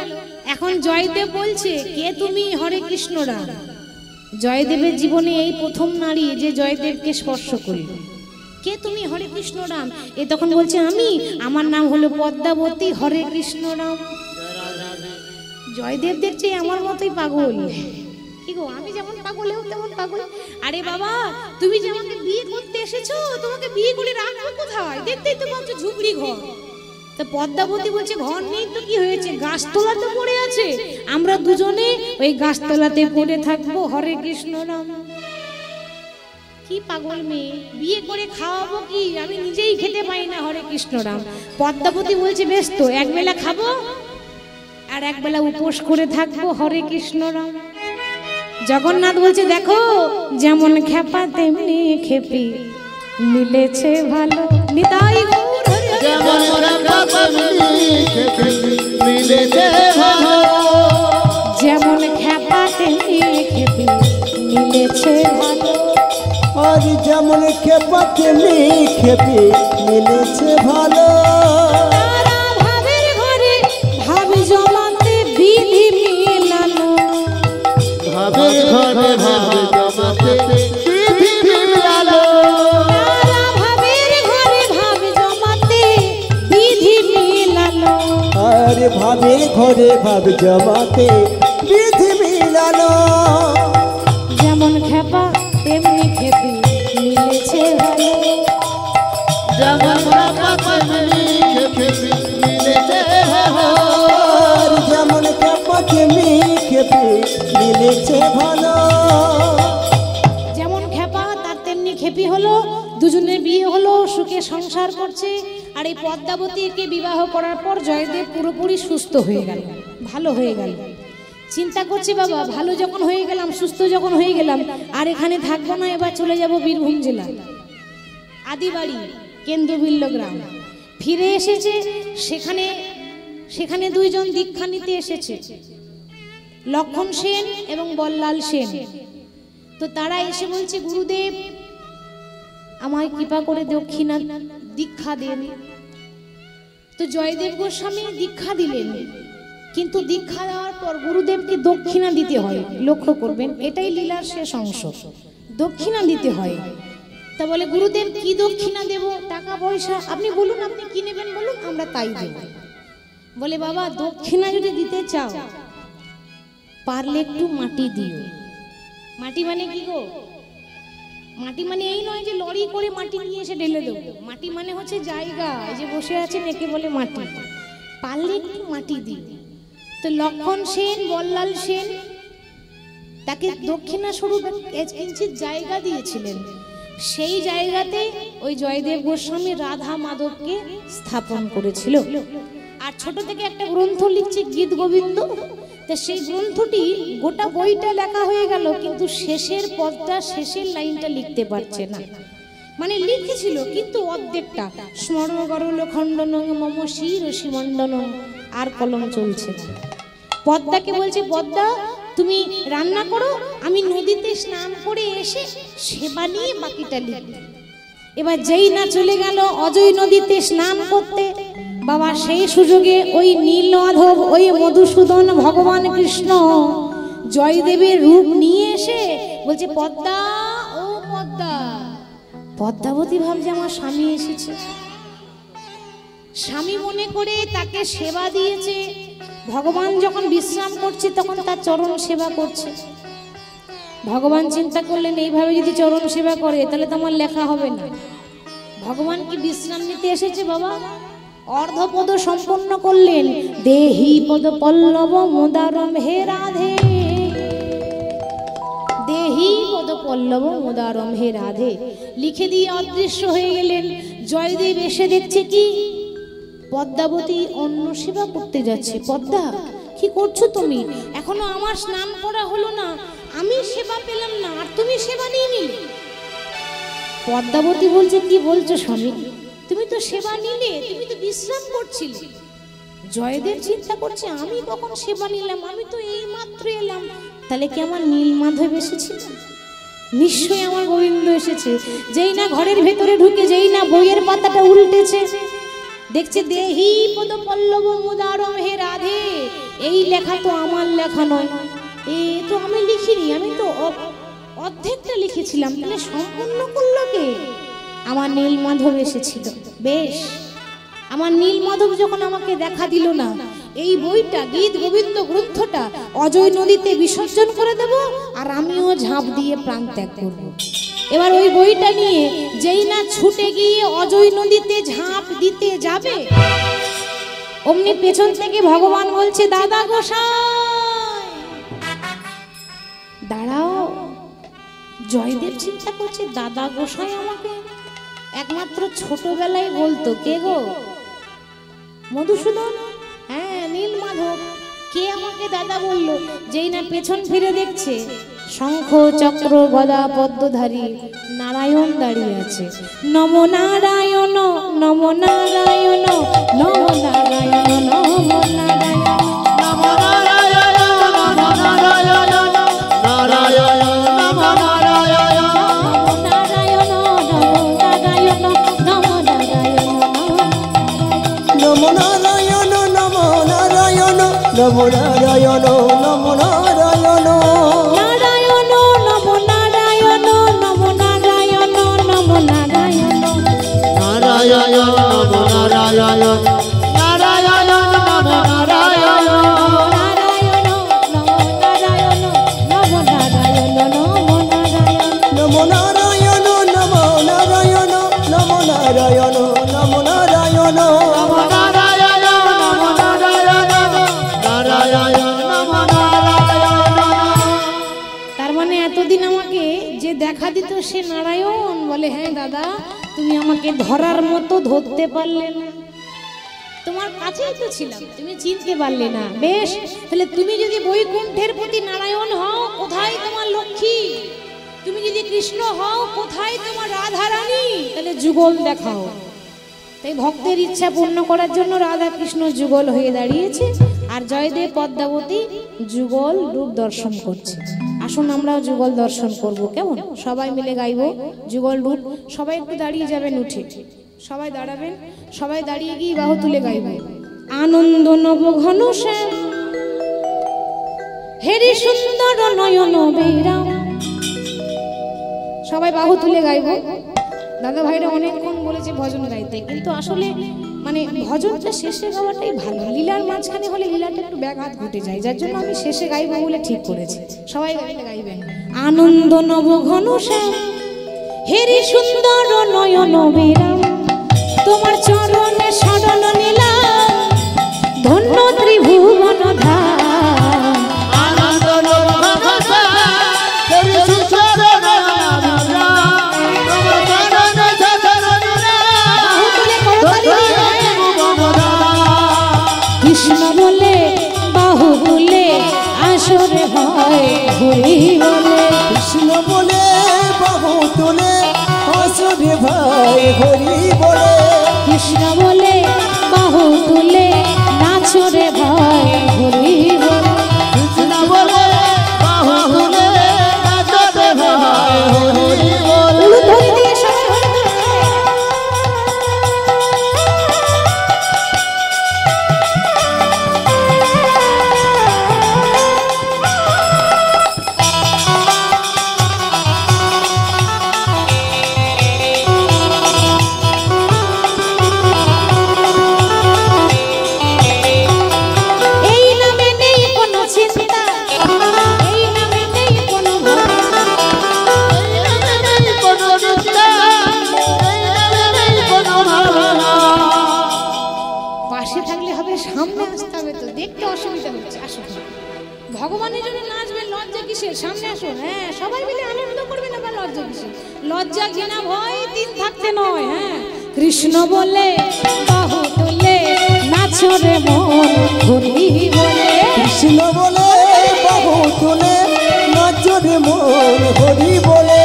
এখন জয়দেব বলছে, কে তুমি? হরে কৃষ্ণ রাম। জয়দেবের জীবনে এই প্রথম নারী যে জয়দেবকে স্পর্শ করল। কে তুমি? হরে কৃষ্ণ রাম। এ তখন বলছে, আমি, আমার নাম হলো পদ্মাবতী, হরে কৃষ্ণ রাম। জয়দেব দেখছে আমার মতোই পাগল। কি গো, আমি যেমন পাগল ও তেমন পাগল। আরে বাবা, তুমি যে আমাকে বিয়ে করতে এসেছো, তোমাকে বিয়ে করে রাখবো কোথায়? দেখতেই তো পাচ্ছ ঝুপড়ি ঘর। তা পদ্মাবতী বলছে, ঘর নেই তো কি হয়েছে, গাছতলাতে পড়ে আছে, আমরা দুজনে ওই গাছতলাতে পড়ে থাকবো, হরে কৃষ্ণ রাম। কি পাগল মেয়ে, বিয়ে করে খাওয়াবো কি? আমি নিজেই খেতে পাই না, হরে কৃষ্ণ রাম। পদ্মাবতী বলছে, বেশ তো, একবেলা খাবো আর একবেলা উপোস করে থাকবো, হরে কৃষ্ণ রাম। জগন্নাথ বলছে, দেখো যেমন খেপা তেমনি খেপি, মিলেছে ভালো। নিতাই গৌর হরি হরি। যেমন খেপা তেমনি খেপি, মিলেছে ভালো। যেমন খেপা তেমনি খেপি, মিলেছে ভালো। আর যেমন খেপা তেমনি খেপি, মিলেছে ভালো। তারা ভাবের ঘরে ভাব জমাতে বিধি মিলানো। ভাবের ঘরে ভাব জমাতে বিধি মিলালো। তারা ভাবের ঘরে ভাব জমাতে বিধি মিলানো। আর ভাবের ঘরে ভাব জমাতে বিধি মিলানো। যেমন খেপা তেমনি খেপি, মিলেছে ভালো। যেমন খেপা তেমনি খেপি, মিলেছে ভালো। আর যেমন খেপা তেমনি খেপি, মিলেছে ভালো। যেমন খেপা তার তেমনি খেপি হলো, দুজনের বিয়ে হলো, সুখে সংসার করছে। আর এই পদ্মাবতীকে বিবাহ করার পর জয়দেব পুরোপুরি সুস্থ হয়ে গেল, ভালো হয়ে গেল। চিন্তা করছে, বাবা ভালো যখন হয়ে গেলাম, সুস্থ যখন হয়ে গেলাম, আর এখানে থাকবো না, এবার চলে যাব বীরভূম জেলায়, আদিবাড়ি কেন্দ্রবিল্ল গ্রাম। ফিরে এসেছে, সেখানে দুইজন দীক্ষা নিতে এসেছে, লক্ষণ সেন এবং বল্লাল সেন। তো তারা এসে বলছে, গুরুদেব আমায় কৃপা করে দক্ষিণা দীক্ষা দেন। তো জয়দেব গোস্বামী দীক্ষা দিলেন, কিন্তু দীক্ষা দেওয়ার পর গুরুদেবকে দক্ষিণা দিতে হয়। লক্ষ্য করবেন, এটাই লীলার শেষ অংশ, দক্ষিণা দিতে হয়। তা বলে, গুরুদেব কি দক্ষিণা দেব? টাকা পয়সা? আপনি বলুন, আপনি কি নেবেন বলুন, আমরা তাই দেব। বলে, বাবা দক্ষিণা যদি দিতে চাও, পারলে একটু মাটি দিও। মাটি মানে কি গো? মাটি মানে এই নয় যে লরি করে মাটি নিয়ে এসে ঢেলে দেবো। মাটি মানে হচ্ছে জায়গা, এই যে বসে আছেন একে বলে মাটি। পারলে একটু মাটি দিও। তো লক্ষণ সেন, বল্লাল সেন তাকে দক্ষিণা স্বরূপ কিঞ্চিৎ জায়গা দিয়েছিলেন। সেই জায়গাতে ওই জয়দেব গোস্বামী রাধা মাধবকে স্থাপন করেছিল। আর ছোট থেকে একটা গ্রন্থ লিখছে গীত গোবিন্দ, তা সেই গ্রন্থটি গোটা বইটা লেখা হয়ে গেল, কিন্তু শেষের পদটা, শেষের লাইনটা লিখতে পারছে না। মানে লিখেছিল কিন্তু অর্ধেকটা, স্মরণ গরল খণ্ডনং মম শির শিমণ্ডনং, আর কলম চলছে না। পদ্মাকে বলছে, পদ্মা তুমি রান্না করো, আমি নদীতে স্নান করে এসে সেবা নিয়ে বাকিটা লিখব। এবার যেই না চলে গেল অজয় নদীতে স্নান করতে, বাবা সেই সুযোগে ওই নীলমাধব, ওই মধুসূদন, ভগবান কৃষ্ণ জয়দেবের রূপ নিয়ে এসে বলছে, পদ্মা ও পদ্মা। পদ্মাবতী ভাবছে আমার স্বামী এসেছে, স্বামী মনে করে তাকে সেবা দিয়েছে। ভগবান যখন বিশ্রাম করছে তখন তার চরণ সেবা করছে। ভগবান চিন্তা করলেন এইভাবে যদি চরণ সেবা করে তাহলে তো আমার লেখা হবে না। ভগবান কি বিশ্রাম নিতে এসেছে বাবা? অর্ধপদ সম্পন্ন করলেন, দেহি পদ পল্লব মোদারম হে রাধে, দেহি পদ পল্লব মোদারম হে রাধে লিখে দিয়ে অদৃশ্য হয়ে গেলেন। জয়দেব এসে দেখছে কি পদ্মাবতী অন্ন সেবা করতে যাচ্ছে। পদ্মা কি করছো তুমি? এখনো আমার স্নান করা হলো না, আমি সেবা পেলাম না, আর তুমি সেবা নিয়ে নিলে। পদ্মাবতী বলছে, কি বলছো স্বামী, তুমি তো সেবা নিলে, তুমি তো বিশ্রাম করছিলে। জয়দেব চিন্তা করছে, আমি কখন সেবা নিলাম, আমি তো এই মাত্র এলাম। তাহলে কি আমার নীলমাধব এসেছিল? নিশ্চয়ই আমার গোবিন্দ এসেছে। যেই না ঘরের ভেতরে ঢুকে, যেই না বইয়ের পাতাটা উল্টেছে, দেখছে দেহি পদ পল্লব মুদারম হে রাধে, এই লেখা তো আমার লেখা নয়, এ তো আমি লিখিনি, আমি তো অর্ধেকটা লিখেছিলাম। তাহলে সম্পূর্ণ করলো কে? আমার নীলমাধব এসেছিল। বেশ, আমার নীলমাধব যখন আমাকে দেখা দিল না, এই বইটা গীত গোবিন্দ গ্রন্থটা অজয় নদীতে বিসর্জন করে দেব, আর আমিও ঝাঁপ দিয়ে প্রাণ ত্যাগ করব। এবার ওই বইটা নিয়ে যেই না ছুটে গিয়ে অজয় নদীতে ঝাঁপ দিতে যাবে, অমনি পেছন থেকে ভগবান বলছে, দাদা গোসাই দাঁড়াও। জয়দেব চিন্তা করছে, দাদা গোসাই আমাকে একমাত্র ছোটবেলায় বলতো, কে গো? মধুসূদন? হ্যাঁ, নীলমাধব। কে আমাকে দাদা বললো? যেই না পেছন ফিরে দেখছে শঙ্খ চক্র গদা পদ্মধারী নারায়ণ দাঁড়িয়ে আছে। নম নারায়ণ নম নারায়ণ নম নারায়ণ নম নারায়ণ নম নারায়ণ নম নারায়ণ নারায়ণ নম নারায়ণ নারায়ণ নম নারায়ণ নম নারায়ণ নম নারায়ণ নম নারায়ণ নম নারায়ণ নম নারায়ণ দেখা দিত সে নারায়ণ বলে, হ্যাঁ দাদা তুমি আমাকে ধরার মতো ধরতে পারলে না, তোমার কাছেই তো ছিলাম, তুমি চিনতে পারলে না। বেশ, তাহলে তুমি যদি বৈকুণ্ঠের প্রতি নারায়ণ হও, কোথায় তোমার লক্ষ্মী? তুমি যদি কৃষ্ণ হও, কোথায় তোমার রাধা রানী? তাহলে যুগল দেখাও। তাই ভক্তের ইচ্ছা পূর্ণ করার জন্য রাধা কৃষ্ণ যুগল হয়ে দাঁড়িয়েছে, আর জয়দেব পদ্মাবতী যুগল রূপ দর্শন করছে। আসুন আমরাও যুগল দর্শন করব, কেমন? সবাই মিলে গাইব যুগল রূপ। সবাই একটু দাঁড়িয়ে যাবেন, উঠে সবাই দাঁড়াবেন, সবাই দাঁড়িয়ে গিয়ে বাহু তুলে গাইব। আনন্দ নব ঘন শ্যাম হেরি সুন্দর নয়ন বেরাম। সবাই বাহু তুলে গাইব। দাদা ভাইরা অনেকক্ষণ বলেছে ভজন গাইতে, কিন্তু আসলে মানে ভজনটা শেষে গাওয়াটাই ভালো। লীলার মাঝখানে হলে লীলাটা একটু ব্যাঘাত ঘটে যায়, যার জন্য আমি শেষে গাইবো বলে ঠিক করেছি। সবাই গাইবেন। আনন্দ নব ঘন শ্যাম হেরি সুন্দর নয়ন বেরাম, তোমার চরণে শরণ নিলাম, ধন্য ত্রিভুবন ধাম। আনন্দ নব ঘন শ্যাম হেরি সুন্দর নয়ন বেরাম, তোমার ভয় হরি বলে কৃষ্ণ বলে বাহু তুলে হাসরে ভাই হরি বলে কৃষ্ণ বলে বাহু তুলে নাচরে ভয় হরি বলে কৃষ্ণ বলে বাহু তুলে নাচতে ভাই হরি বলে। উলু ধরে দিয়ে সবাই হরি বলে। এই নামে নেই কোনো চিন্তা, এই নামে নেই কোনো ভয়। এই নামে নেই কোনো চিন্তা, এই নামে নেই কোনো ভাবনা। পাশে থাকলে হবে, সামনে আসতে হবে তো, দেখতে অসুবিধা হচ্ছে। আসুন, ভগবানের জন্য নাচবেন, লজ্জা কিসের? সামনে আসুন। হ্যাঁ, সবাই মিলে আনন্দ করবেন, আবার লজ্জা কিসের? লজ্জা ঘৃণা ভয় দিন থাকতে নয়। হ্যাঁ, কৃষ্ণ বলে বাহু তুলে নাচরে মন হরি বলে কৃষ্ণ বলে বাহু তুলে নাচরে মন হরি বলে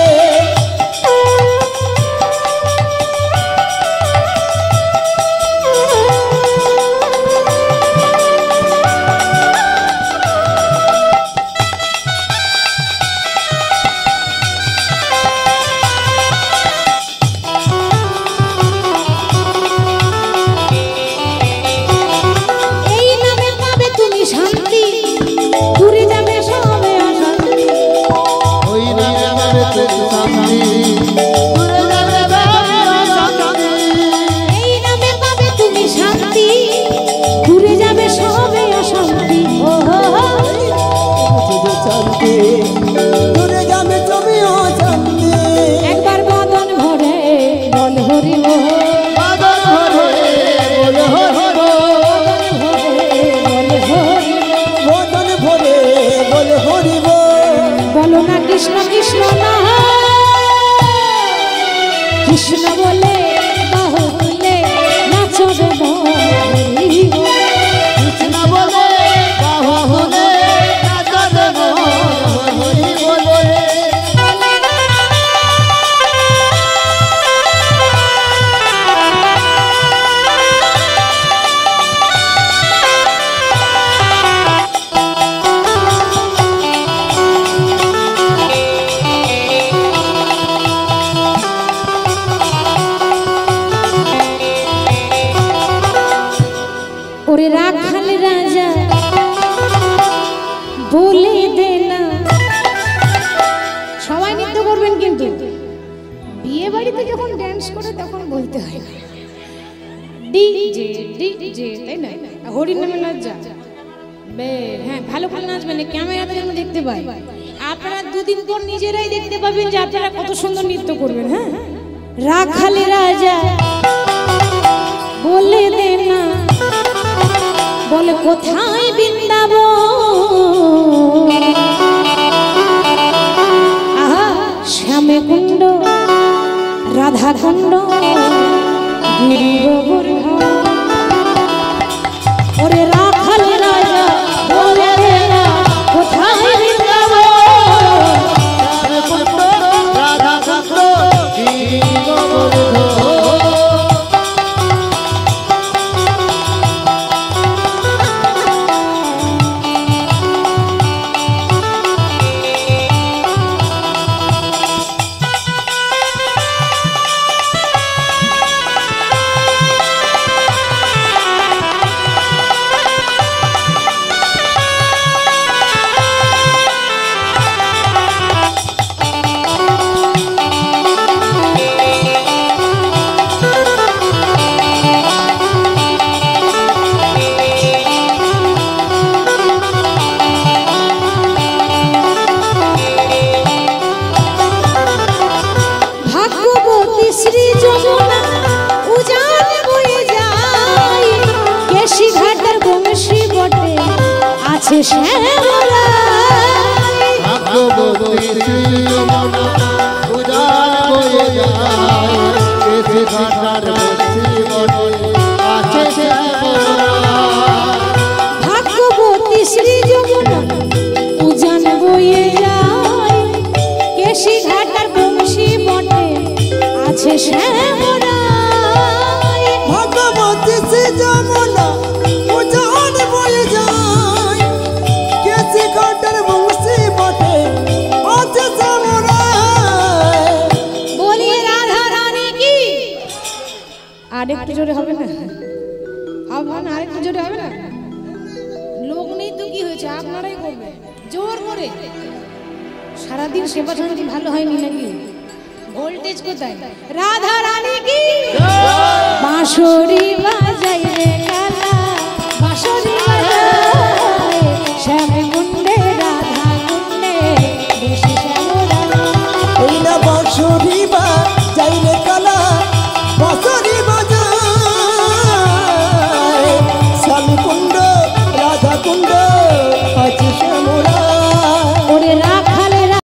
এই নামে পাবে তুমি শান্তি, দূরে যাবে সবে অশান্তি। ওই নামে পাবে তুমি শান্তি, দূরে যাবে সবে অশান্তি। এই নামে পাবে তুমি শান্তি, দূরে যাবে সবে অশান্তি। ও হো হো। শুধু শান্তি দূরে যাবে তুমিও শান্তি একবার বদন ভরে বল হরি বল, বাদল ভরে বল হরি বল। বদন ভরে বল হরি বল বলো না কৃষ্ণ কৃষ্ণ না, কৃষ্ণ বলে বাহু তুলে নাচবে মন হরি বল। কৃষ্ণ বলে বাহু তুলে নাচতে মন হরি বলে। ওরে রাখাল রাজা বলে দে না, সবাই নৃত্য করবেন কিন্তু বিয়ে বাড়িতে যখন ড্যান্স করে তখন বলতে হয় ডিজে ডিজে, তাই না? হরির নামে লজ্জা। হ্যাঁ, ভালো ভালো নাচবেন, ক্যামেরাতে যেন দেখতে পাই। আপনারা দুদিন পর নিজেরাই দেখতে পাবেন যে আপনারা কত সুন্দর নৃত্য করবেন। হ্যাঁ, রাখাল রাজা বলে দে না, বলে কোথায় বৃন্দাবন, আহা শ্যামে কুণ্ড রাধা কুণ্ড গিরি গোবর্ধন। ওরে রাখাল রাজা বলে দে না, কোথায় বৃন্দাবন। রাধা কান্ত গিরি গোবর্ধন। ভাগ্যবতী শ্রী যমুনা উজান বয়ে যায়, কেশি ঘাটের বংশী বটে আছে শ্যামরায়। ভাগ্যবতী শ্রী যমুনা উজান বয়ে যায়, কেশি ঘাটার বংশী বটে আছে শ্যামরায়। ভাগ্যবতী শ্রী যমুনা উজান বয়ে আর একটু জোরে হবে না? হবে না, আর একটু জোরে হবে না? লোক নেই তো কি হয়েছে, আপনারাই করবে জোর করে। সারাদিন সেবা শান্তি ভালো হয়নি নাকি? ভোল্টেজ কোথায়? রাধা রানী কি বাঁশরি বাজাই রে